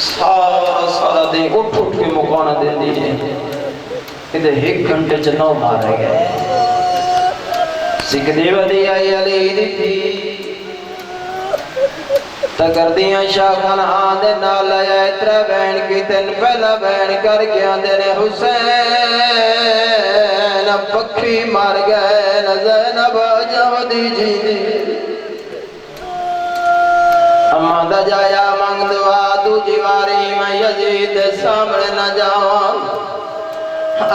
سارا دے اٹھ اٹھ کے مقانہ دے دیئے کہ ایک گھنٹے چنو مارے گئے سکھ دیو دی آئی علی دی تھی تکر دیاں شاخان آدھے نالا یا اترہ بین کی تن پہلا بین کر گیا دینے حسین پکھی مار گئے زینب جو دی جی دی اماں دا جایا مانگ دعا تو جواری میں یزید سامنے نہ جاؤں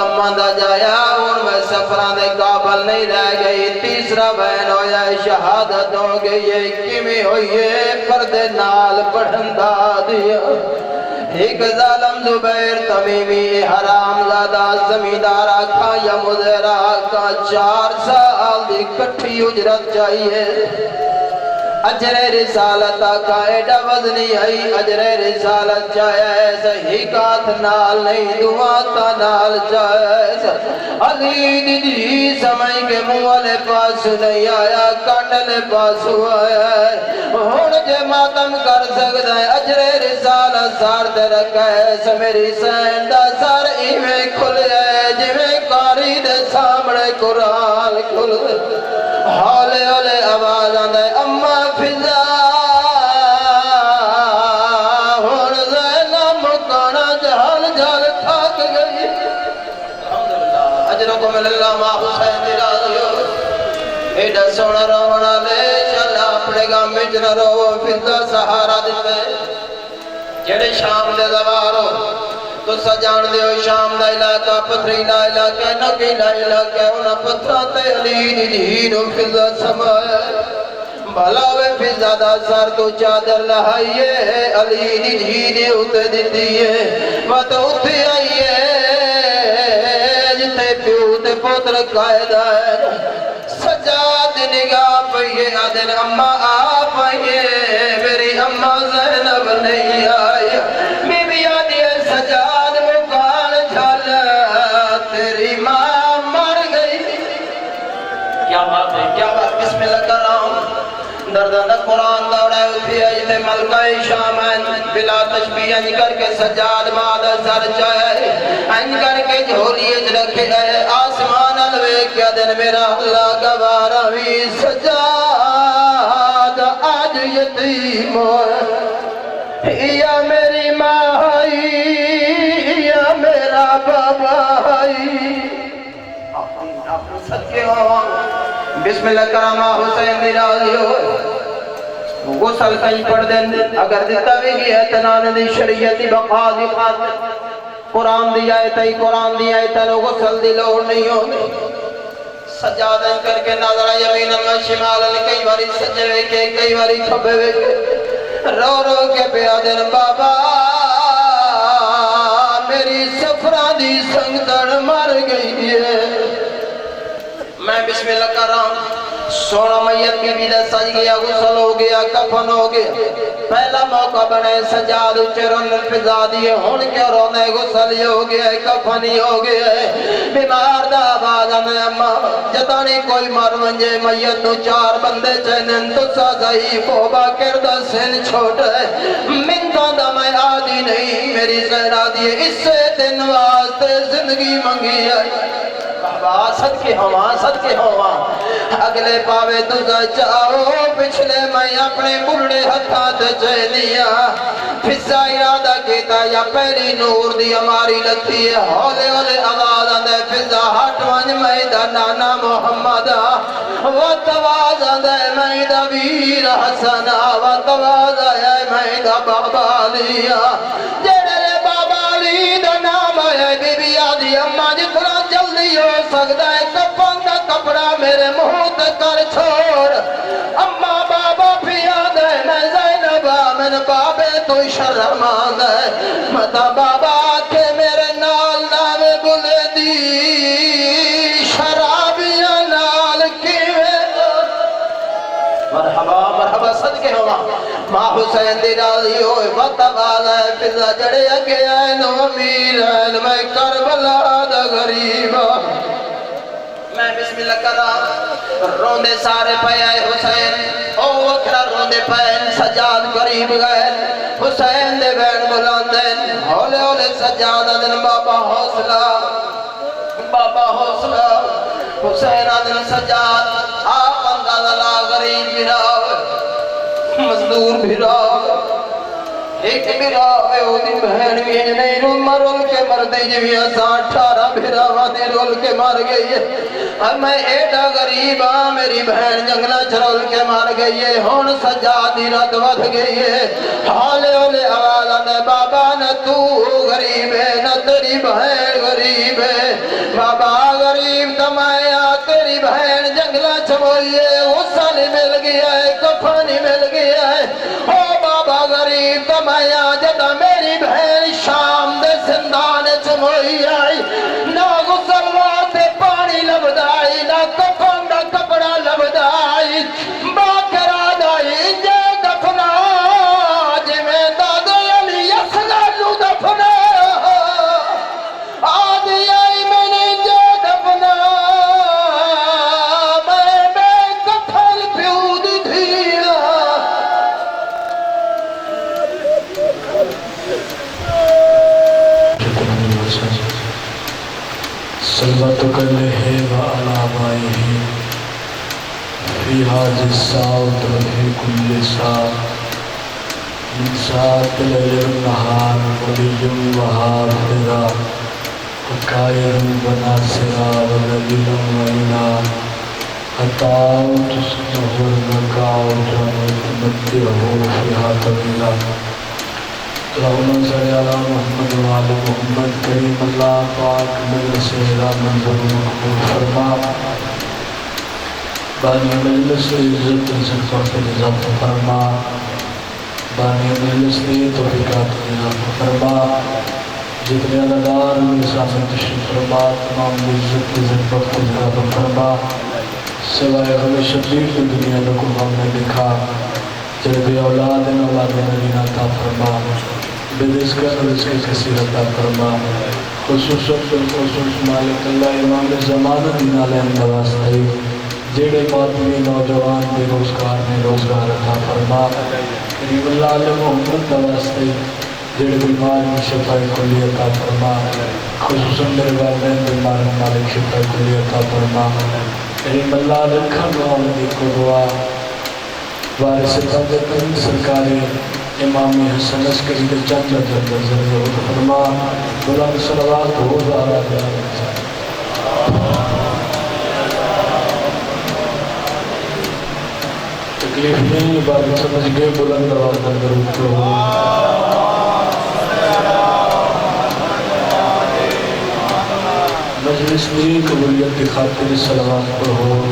اماں دا جایا اور میں سفران دے قابل نہیں رہ گئی تیسرا بہن ہویا شہادت ہو گئی کمی ہوئی پردے نال پڑھندہ دیا ایک ظالم زبیر تمیمی حرام زادہ زمیندار آکھا یا مزیر آکھا 4 سال دی کٹھی اجرت چاہیے اجر رسالت آکھا ایڈا وزنی ہے اجر رسالت چاہیے صحیح کات نال نہیں دعا تا نال چاہیے علی دی سمائی کے موالے پاس نہیں آیا کانڈلے پاس آیا ہون جے ماتم کر سکتا ہے اجر رسالت سار دے رکھا ہے میری سیندہ سار ایویں کھل جائے جویں کاری دے سامنے قرآن کھل ہولے ہولے آواز آندے اماں فضا ہون زینب مکانا جہال جھال تھاک گئی الحمدللہ اجرکم اللہ ماں حسین دی راضی ہو ایڈا سونا رونا لے چلا اپنے گام میں جنہ رو فضا سہارا دیتے جڑے شام دے زوارو تو سجان دے ہوئی شام دا علاقہ پتھریلا علاقہ نقیلا علاقہ انہا پتھراتے علی دی دین و فضا سمایا بھلاوے فضا دا سر تو چادر لہائیے علی دی دین اتے دیئے وقت اتے آئیے جتے پیوتے پوتر قائدہ ہے سجاد نگاہ پہیے آدھن اممہ آپ آئیے میری اممہ زینب نہیں آئی بی بی آدھی ہے سجاد مکان جھالا تیری ماں مر گئی کیا بات ہے کیا بات بسم اللہ کر رہا ہوں دردہ قرآن دوڑے اٹھی اجتے ملکہ شامن بلا تشبیح انج کر کے سجاد مادہ سر چاہے انج کر کے جھولی اج رکھے گئے آسمان الوے کیا دن میرا اللہ گوارا بھی سجاد آج یتیم یا میری مائی یا میرا بابائی صدقے ہو بسم اللہ کرامہ حسین دی راضی ہو غسل کہیں پڑھ دیں اگر دیتا بھی گیا تنان دی شریعتی بقا دی خاطر قرآن دی آیت ہے قرآن دی آیت ہے غسل دی لوڑ نہیں ہوگی سجادہ کر کے نظر یمین و شمال کئی باری سجوے کے کئی باری کھبے کے رو رو کے پیا دن بابا میری سفرہ دی سنگدڑ مر گئی ہے میں بسم اللہ کر رہا ہوں سونا میت کی بھی سج گیا غسل ہو گیا کفن ہو گیا پہلا موقع بنے سجاد چرن فضا دیے ہون کیا رونے غسل ہی ہو گیا کفن ہی ہو گیا بیمار دا آباد میں اما جتانی کوئی مر منجے میت نو چار بندے چینن تو سا ضعیف ہو باکر دا سن چھوٹ ہے منتوں دا میں آدھی نہیں میری زہرہ دیے اس سے دن واسطے زندگی منگی ہے صدقے ہوا اگلے پاوے تجھا چاہو پچھلے میں اپنے بڑھڑے ہتھات چینیا فضا ارادہ کیتا یا پہلی نور دی ہماری لتی ہے ہولے ہولے آواز آدھے فضا ہٹ ونج میدہ نانا محمد و تواز آدھے میدہ ویر حسن و تواز آئے میدہ بابا لیا جڑے بابا لی دا نام آئے بی بی آدھی اممہ جتنا جلدی ہو سکتا ہے کفن دا کپڑا میرے محوت کر چھوڑ اممہ بابا پیا دے میں زینبہ من بابے تو شرم آدھے متا بابا کے میرے نال نام بلے دی شرابیاں نال کیوے مرحبا صدقے ہوا ماں حسین دی راضی ہوئے وطبال ہے فضا جڑے اگے آئے نو امیر ہے میں کربلا دا غریبا میں بسم اللہ کر رہا روندے سارے پہ آئے حسین او وکرہ روندے پہن سجاد قریب گئے حسین دے بین بلاندین ہولے ہولے سجاد دن بابا حوصلہ حسین دن سجاد آپ اندازہ لا غریب بھی راو مزدور بھی راو ایک بھی راوے ہو دی بہن بھی نہیں رول مرول کے مردے جوی اساں 18 بھی راوہ دی رول کے مار گئی ہے اب میں ایڈا غریب ہاں میری بہن جنگلہ چرول کے مار گئی ہے ہون سجادی رد ود گئی ہے حالے ہولے آوازہ نے بابا نہ تو غریب ہے نہ تیری بہن غریب ہے بابا غریب تمایا تیری بہن جنگلہ چموئی ہے غسل مل گیا ہے کفن مل گیا ہے او بابا غریب تمایا جدا میری بہن شام دے زندان چموئی آئی نہ غسل واسطے پانی لبدائی نہ کفن دا کپڑا لبدائی باکر آدائی جے دفنا جے میں دادو علی یسگالو دفنا آدھی آئی میں نے جے دفنا میں کفن پیود دھیا صلواتك عليه وعلى آبائه في هذه الساعة وفي كل ساعة من ساعة الليل والنهار ولي وحافظا وكائر وناصرا وذليل وعينا حتى تصنه الركاع وتمتعه فيها طويلا اللهم صل على محمد وعلى محمد کریم اللہ پاک میرے سہرا منظر مقبول فرما بانی مجلس عزت عزت و اضافہ فرما بانی مجلس توفیقات اضافہ فرما جتنے عددار مسافر تشریف فرما تمام عزت عزت و اضافہ فرما سوائے غم شبیر کی دنیا لکم ہم نے لکھا جربی اولاد نبی عطا فرما برزق رزق کثیر عطا فرما خصوص مالک اللہ امام زمانہ دین علیہ نواسطے جڑے ماتمی نوجوان بے روزگار میں روزگار عطا فرما کریم اللہ علیہ محمد نواسطے جڑے بیمار میں شفاء کلی عطا فرما خصوصاً میرے والدین بیمار مالک شفاء کلی عطا فرما کریم اللہ علیہ کھنوان دی کو دعا وارث تاجت سرکاری امام حسن عسکری کے چند جلد ضرور فرما بلند صلوات ہو دارا تکلیف نہیں عبادت سمجھ گئے بلند آواز میں درود پڑھو مجلس کی قبولیت کی خاطر صلوات پڑھو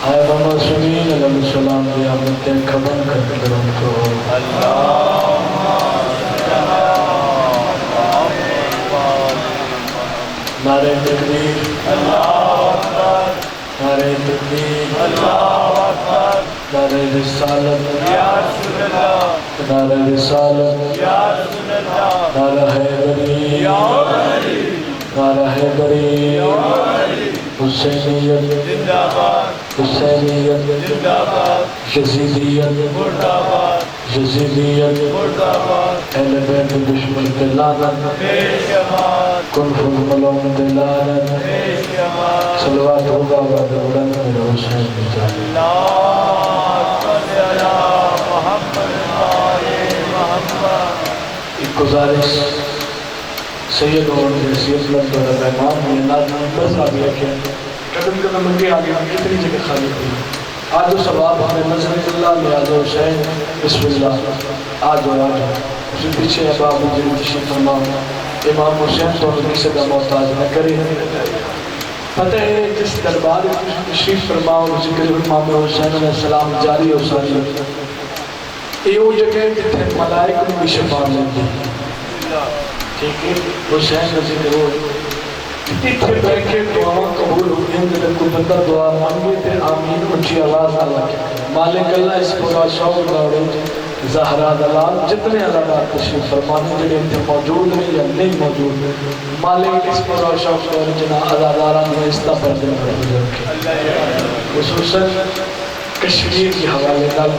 آئے محمد سمین علیہ السلام کی آمدیں کھبن کر کے درود پڑھو نعرہ تکبیر نعرہ تکبیر نعرہ رسالت نعرہ رسالت نعرہ حیدری نعرہ حیدری حسینیت حسینیت یزیدیت یزیدیت اہل بیت دشمن کے لعنت کن فض ملوم کے لعنت صلوات ہوگا بعد بلند میرا حسین بجالی ایک گزارش سید اور حیثیت لفظ اور رحمان میں نازم بس آگیا کیا قدم قدم منگے آگیا کتنی جگہ خالی ہوئی آج و ثواب ہمیں نظر اللہ میں آج و حسین بسم اللہ آج و آج اسی پیچھے اباب مجھے تشریف فرماؤ امام حسین تو کسی کا محتاج نہ کرے پتہ ہے جس دربار تشریف فرماؤ ذکر امام حسین علیہ السلام جاری ہو ساری یہ وہ جگہ جتنے ملائک بھی شفاعت لیتے ہیں ٹھیک ہے حسین کا ذکر ہو اتنے بیٹھ کے دعاؤں قبول ہوئی ہیں جب کوئی بندہ دعا مانگے تھے آمین اونچی آواز اللہ مالک اللہ اس پورا شوق داڑے زہرا دلال جتنے علامات تشریف فرمانے جڑے اتنے موجود ہیں یا نہیں موجود مالک اس پورا شوق داڑے جنا عزاداران میں استا پر دن پر رکھے خصوصاً کشمیر کی حوالے دل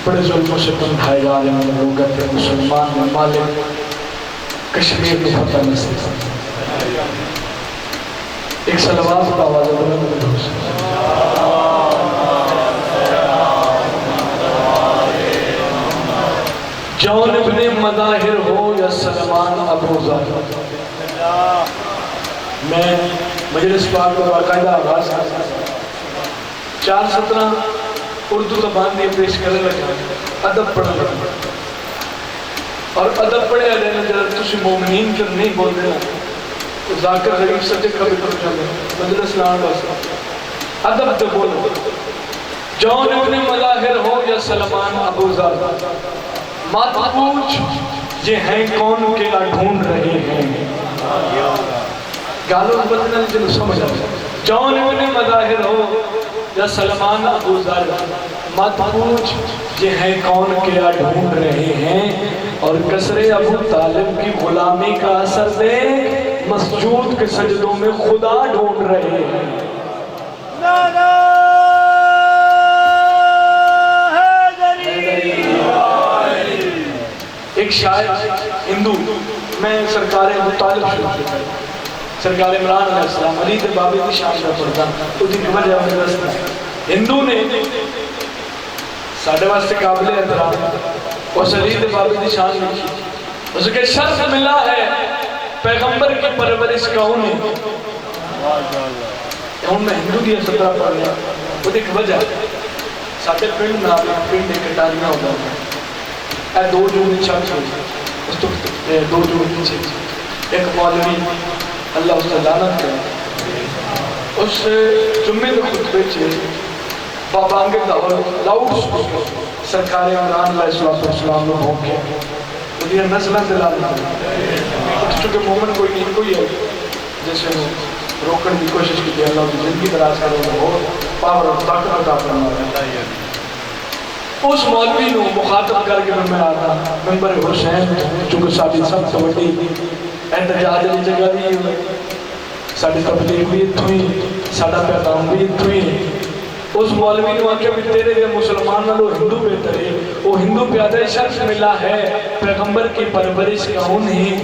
بڑے ظلموں سے اٹھائے جا رہے ہیں لوگ کہتے ہیں مسلمان میں مالک کشمیر کی فتح میں سے ایک صلوات کا آواز بلند ہو جون ابن مظاہر ہو یا سلمان ابو ظاہر میں مجلس پاک کو باقاعدہ آغاز 4:17 اردو زبان میں پیش کرنے لگا ادب پڑھنے لگا اور ادب پڑھے علیہ نجر تسی مومنین کر نہیں بول رہے ہیں ذاکر غریب سچے کبھی پر جانے مجلس لان باسا ادب دے بولو جون ابن مظاہر ہو یا سلمان ابو ظاہر مات پوچھ یہ ہیں کون کیا ڈھونڈ رہے ہیں گالوں بدنا جنہوں سمجھ آتا جون ابن مظاہر ہو یا سلمان ابو ظاہر مات پوچھ یہ ہیں کون کیا ڈھونڈ رہے ہیں اور کسر ابو طالب کی غلامی کا اثر دیکھ مسجود کے سجدوں میں خدا ڈھونڈ رہے ہیں ایک شاعر ہندو میں سرکار ابو طالب شروع سرکار عمران علیہ السلام علی دے بابی دی شان کا پردہ تو دی وجہ میں رسنا ہندو نے ساڑھے واسطے قابل احترام اس علی دے بابی دی شان لکھی اس کے شرف ملا ہے پیغمبر کی پرورش کون ہے ہوں میں ہندو دیا 17 پڑھ لیا وہ دیکھ وجہ ساڑھے پنڈ نہ پنڈ ایک کٹاریاں ہو گیا اے 2 جون چھاک ہوئی اس تو 2 جون پیچھے ایک مولوی اللہ اس سے لعنت کرے اس جمعے میں خطبے چھے بابا آنگے دعوی لاؤڈ سپیکر سرکار عمران علیہ السلام نے ہوں کے وہ یہ نزلہ دلانے ہیں چونکہ مومن کوئی نہیں کوئی ہے جیسے روکن کی کوشش کی کہ اللہ کی زندگی دراز کرو ہو پاور اور طاقت عطا فرما رہا ہے اس مولوی نے مخاطب کر کے میں آتا ممبر حسین چونکہ ساتھی سب سے بڑی احتجاج علی جگہ بھی ہوئی ساتھی تبلیغ بھی اتھوئی ساتھا پیغام بھی اتھوئی اس مولوی نے آنکہ بھی تیرے لئے مسلمان نہ لو ہندو بہتر ہے وہ ہندو پیادہ شرف ملا ہے پیغمبر کی پرورش کا انہیں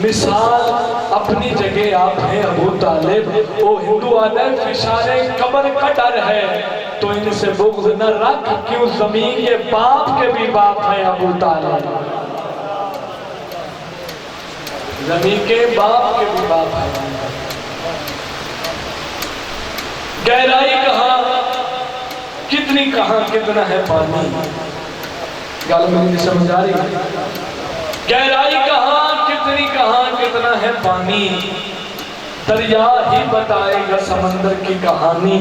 مثال اپنی جگہ آپ ہیں ابو طالب وہ ہندو آدھر فشار قبر کا ڈر ہے تو ان سے بغض نہ رکھ کیوں زمین یہ باپ کے بھی باپ ہیں ابو طالب زمین کے باپ کے بھی باپ ہیں گہرائی کہاں کتنی کہاں کتنا ہے پانی. گل میری سمجھ آ رہی؟ گہرائی کہاں کتنا ہے پانی. دریا ہی بتائے گا سمندر کی کہانی.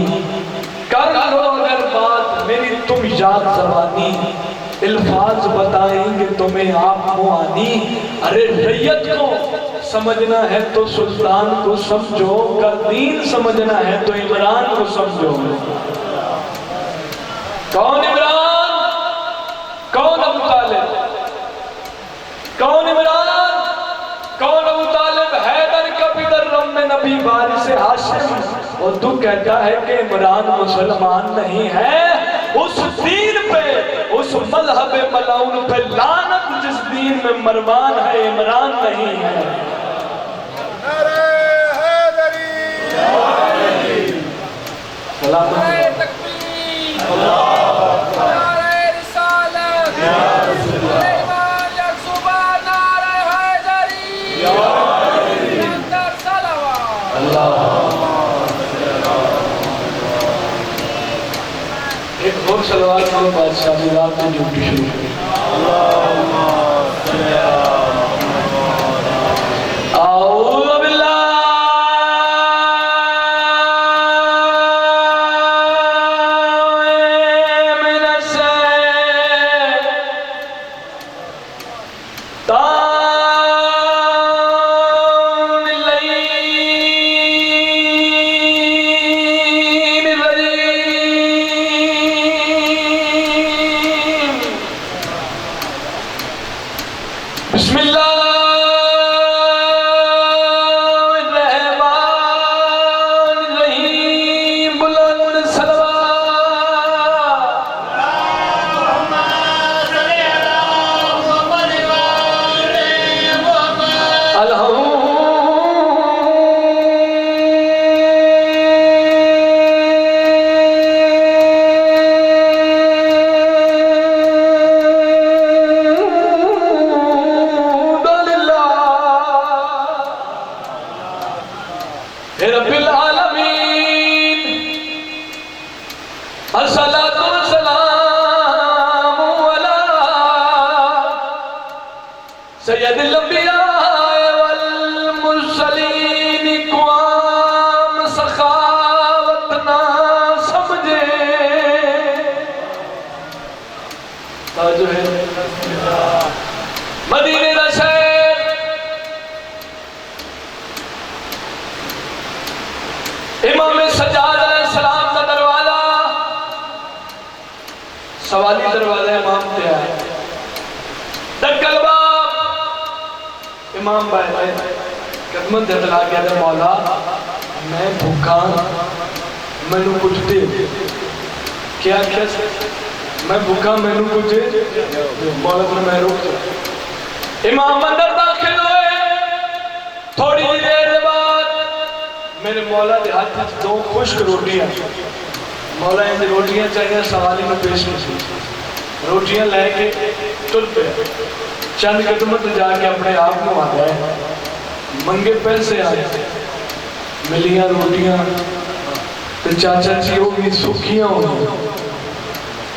کر لو اگر بات میری تم یاد زبانی. الفاظ بتائیں گے تمہیں آپ معانی. ارے ریت کو سمجھنا ہے تو سلطان کو سمجھو. کر دین سمجھنا ہے تو عمران کو سمجھو. کون عمران؟ کون ابو طالب؟ کون عمران؟ کون ابو طالب؟ حیدر کا پدر رم نبی وارث ہاشم. اور تو کہتا ہے کہ عمران مسلمان نہیں ہے. اس دین پہ اس مذہب ملعون پہ لعنت جس دین میں مروان ہے عمران نہیں ہے. سلام ایک اور سلوات کرو بادشاہ جی رات میں ڈیوٹی شروع ہوئی. اعوذ باللہ من الشیطان اللعین الرجیم. بسم اللہ رب العالمین الصلاۃ والسلام علی سید الانبیاء والمرسلین. اقوام سخاوت نہ سمجھے توجہ ہے مدینے کا شہر. امام سجاد علیہ السلام کا دروازہ سوالی دروازہ امام پہ آئے. دکل باب امام بھائی قدمت دتلا گیا تھا. مولا میں بھوکا مینو کچھ دے. کیا میں بھوکا مینو کچھ دے. مولا پر میں رک جا. امام اندر داخل ہوئے. تھوڑی دیر بعد میرے مولا دے ہاتھ دو خشک روٹیاں. مولا ان روٹیاں چاہیے سوالی میں پیش کی. روٹیاں لے کے تل پہ چند قدمت جا کے اپنے آپ کو آ گئے. منگے پیسے آئے ملیاں روٹیاں تو چاچا جی وہ بھی سکھیاں ہوئی.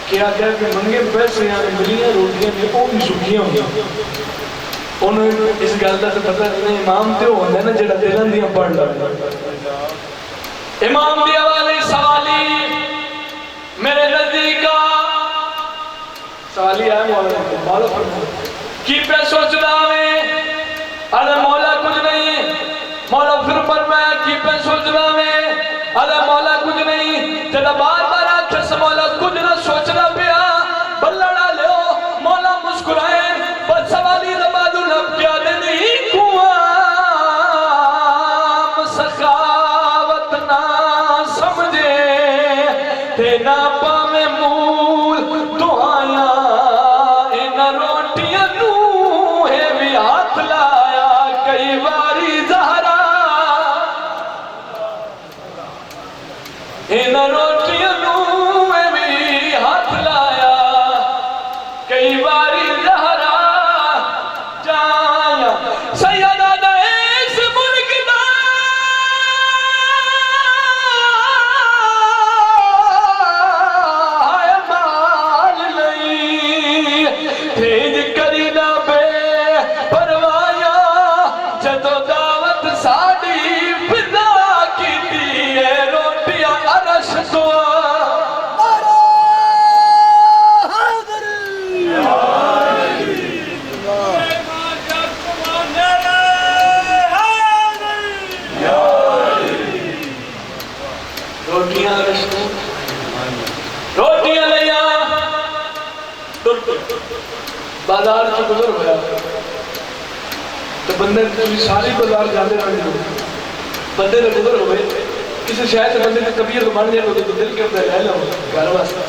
کیا کہ منگے پیسے آئے ملیاں روٹیاں وہ بھی سکھیاں ہوئی. انہوں اس گلدہ سے پتہ نہیں امام تے ہوندے نا جڑا دلن دیاں پڑھ لگا. امام دیا والی سوالی میرے نزدیکا سوالی آئے مولا کی پہ سوچنا میں. ارے مولا کچھ نہیں. مولا پھر فرمایا کی پہ سوچنا میں. ارے مولا کچھ نہیں. جڑا بار بار آکھس مولا کچھ نہ سوچنا پیا بلڑا لیو. مولا مسکرائے بس سوالی ربادو لب کیا دے نہیں. قوام سخاوت نہ سمجھے تے نہ پاوے مول دعایا. ان روٹیاں نو ہے بھی ہاتھ لایا کئی باری زہرا. ان روٹیاں نو ہے بھی ہاتھ بازار سے گزر ہوا تو بندے ساری بازار جانے رہے بندے نے گزر ہوئے کسی شہر سے بندے کی طبیعت بن جائے تو دل کے اندر رہ لو گھر واسطے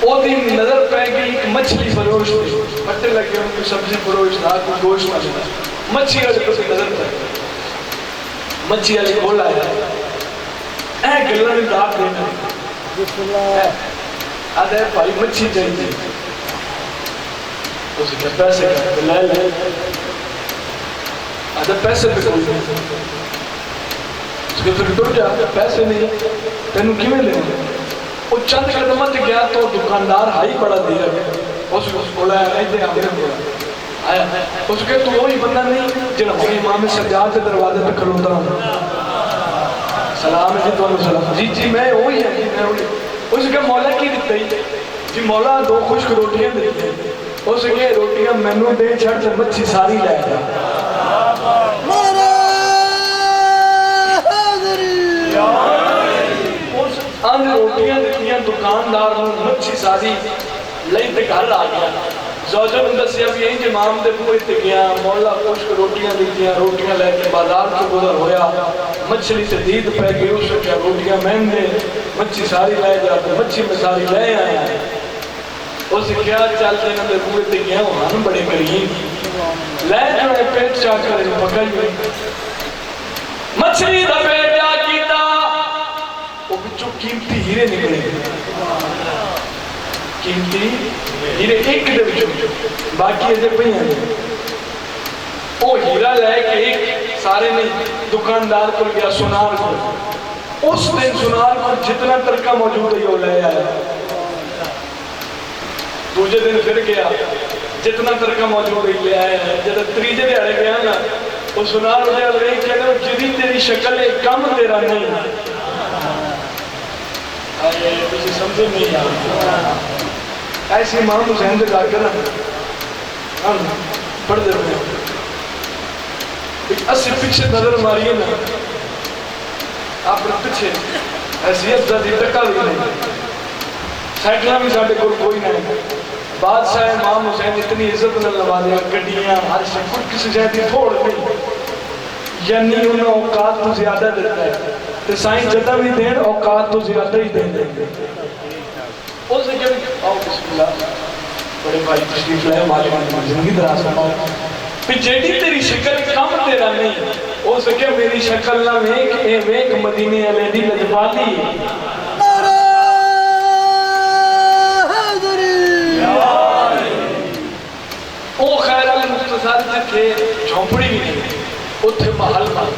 وہ دن نظر پہ گئی ایک مچھلی فروش تھی پتے لگے ان کی سبزی فروش تھا کوئی گوشت والی مچھلی والے کو نظر پہ مچھلی والے بولا ہے اے گلا نے داغ دینا آدھے بھائی مچھلی چاہیے اس کے پیسے کا لے لے آدھے پیسے پہ کوئی اس کے پھر ڈر جا پیسے نہیں تینوں کیویں لے وہ چند قدمہ سے گیا تو دکاندار ہائی بڑا دیا اس کو بولا ہے ایسے آگے بولا آیا اس کے تو وہی بندہ نہیں جنہوں نے امام سجاد کے دروازے پہ کھلوتا ہوں سلام جی تو سلام جی جی میں وہی ہے اس کے مولا کی دیتا ہی جی مولا دو خشک روٹیاں دیتے ہیں اس کے روٹیاں مینو دے چھڑ سے مچھی ساری لے جا آن روٹیاں دیتیاں دکاندار مچھی ساری لئی تے گھر آ گیا زوجہ نے دسیا بھی یہی امام دے بوئے تے گیا مولا خشک روٹیاں دیتیاں روٹیاں لے کے بازار سے گزر ہویا مچھلی سے دید پہ گئی اس کیا روٹیاں مہن دے مچھی ساری لے جاتے مچھی میں ساری لے آیا اس کیا چل دینا دے بوئے تے گیا وہاں بڑے قریب لے جو ہے پیٹ چاہ کرے پکائی ہوئی مچھلی دا پیٹ جا کیتا وہ بچوں قیمتی ہیرے نکلے قیمتی ہیرے ایک دے بچوں باقی ایسے پہی ہیں وہ ہیرا لے کے ایک سارے نہیں دکاندار پر گیا سنار کو اس دن سنار کو جتنا ترکہ موجود ہے وہ لے آیا دوجہ دن پھر گیا جتنا ترکہ موجود ہے لے آیا جب تریجے دے آڑے گیا نا وہ سنار ہو جائے لے کہنا جدی تیری شکل ہے کم تیرا نہیں آئے مجھے سمجھے نہیں ایسی امام حسین دے جا کر ہم پڑھ دے رہے ہیں اسی پیچھے نظر ماریے نا آپ نے پیچھے حیثیت زیادی ٹکا لی نہیں سائیکلہ بھی ساڑھے کوئی نہیں بادشاہ امام حسین اتنی عزت نہ لوا دیا گڑیاں ہر سے کچھ کسی جہتی تھوڑ نہیں یعنی انہیں اوقات تو زیادہ دیتا ہے تو سائن جدہ بھی دین اوقات تو زیادہ ہی دین دیں اس سے کیا آؤ بسم اللہ بڑے بھائی تشریف لائے مالک زندگی دراز کرنا پھر جیڑی تیری شکل کم تیرا نہیں ہو سکے میری شکل نہ ایک مدینے علیہ دی لجبالی او خیر علیہ مختصر جتھے جھونپڑی بھی نہیں اتھے محل مال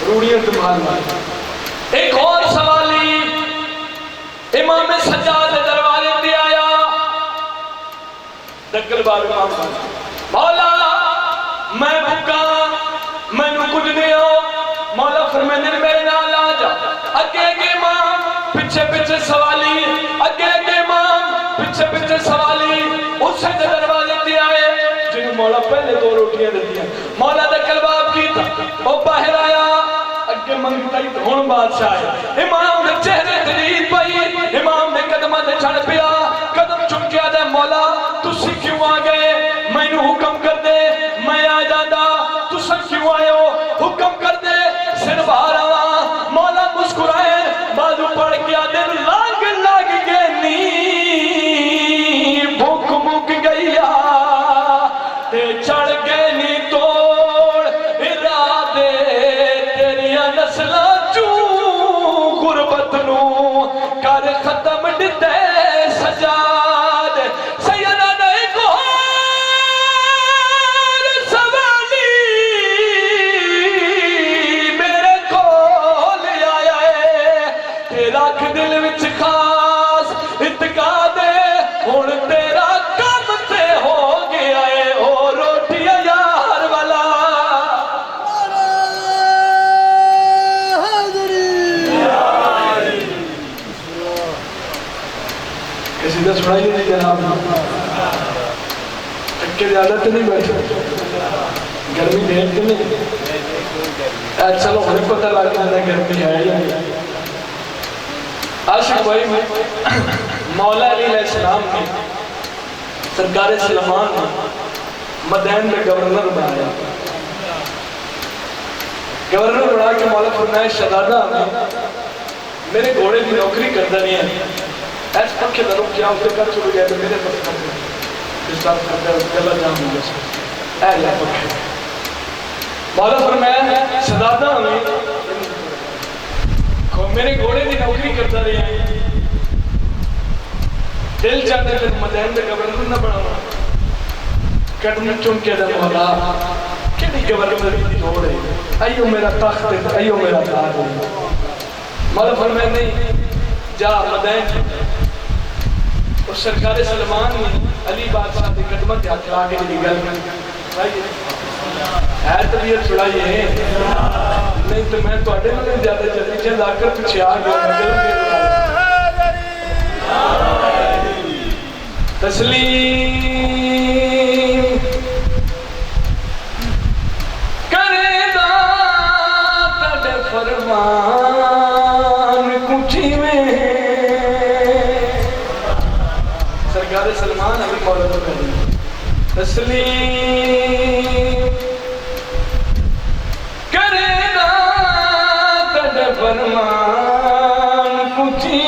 روڑیاں تے محل مال ایک اور سوالی امام سجاد دروازے تے آیا دکل باب امام مولا میں بھکا میں نو کچھ دیا مولا فرمائے میرے نال آ جا اگے امام پیچھے پیچھے سوالی اگے امام پیچھے پیچھے سوالی اس سے دروازے تے آئے جنہوں مولا پہلے دو روٹیاں دیتی ہیں مولا دکل باب کی تھا وہ باہر آیا اگے منگتا ہی ہون بادشاہ ہے امام نے چہرے دلید پائی امام نے قدمہ دے چھڑ پیا قدم چکیا دے مولا تسی کیوں آ گئے میں نے حکم کر دے میں آ جادا تسا کیوں آئے ہو حکم کر دے سر باہر آوا مولا مسکرائے بازو پڑھ کیا دن لاگ لاگ کے نی بھوک بھوک گیا تے چڑھ گئے نی توڑ ارادے تیریاں نسلہ چوں غربت نو کر ختم ڈتے سجاد سیدہ نہیں کو سوالی میرے کو لے آیا ہے تیرا دل وچ خاص اتقا دے ہون تیرا کم تے ہو گیا ہے او روٹیاں یار والا کسی کا سنائی نہیں جناب تھکے زیادہ تو نہیں بیٹھے گرمی دیر تو نہیں چلو ہمیں پتہ لگ جاتا ہے گرمی ہے یا نہیں عاشق بھائی مولا علیہ السلام نے سرکار سلمان نے مدین میں گورنر بنایا. گورنر بنا کے مولا فرمایا شہزادہ میرے گھوڑے کی نوکری کرتا نہیں ہے ایس پکھے دا رک کیا اسے کر چلو گیا تو میرے پاس کر دیں اس طرح کرتا ہے گلہ جام ہو جیسے اے یا پکھے. مولا فرمایا شہزادہ میرے گھوڑے کی نوکری کرتا رہی ہے دل چاہتے پھر مدین میں گورنر نہ بڑھانا کٹنے چن کے دے مولا کیڑی گورنر کی دوڑ ہے ایو میرا تخت ہے ایو میرا تاج ہے. مولا فرمایا نہیں جا مدین اور سرکار سلمان نے علی بادشاہ کے قدمت ہاتھ لا کے دی گل ہے طبیعت چھڑائی ہے نہیں تو میں تو اڈے میں زیادہ جلدی چند آ کر پیچھے آ گیا تسلیم کرے دا تڑے فرمان کچھی میں سرکار سلمان ابھی مولا تو کہہ تسلیم کرے دا تڑے فرمان کچھی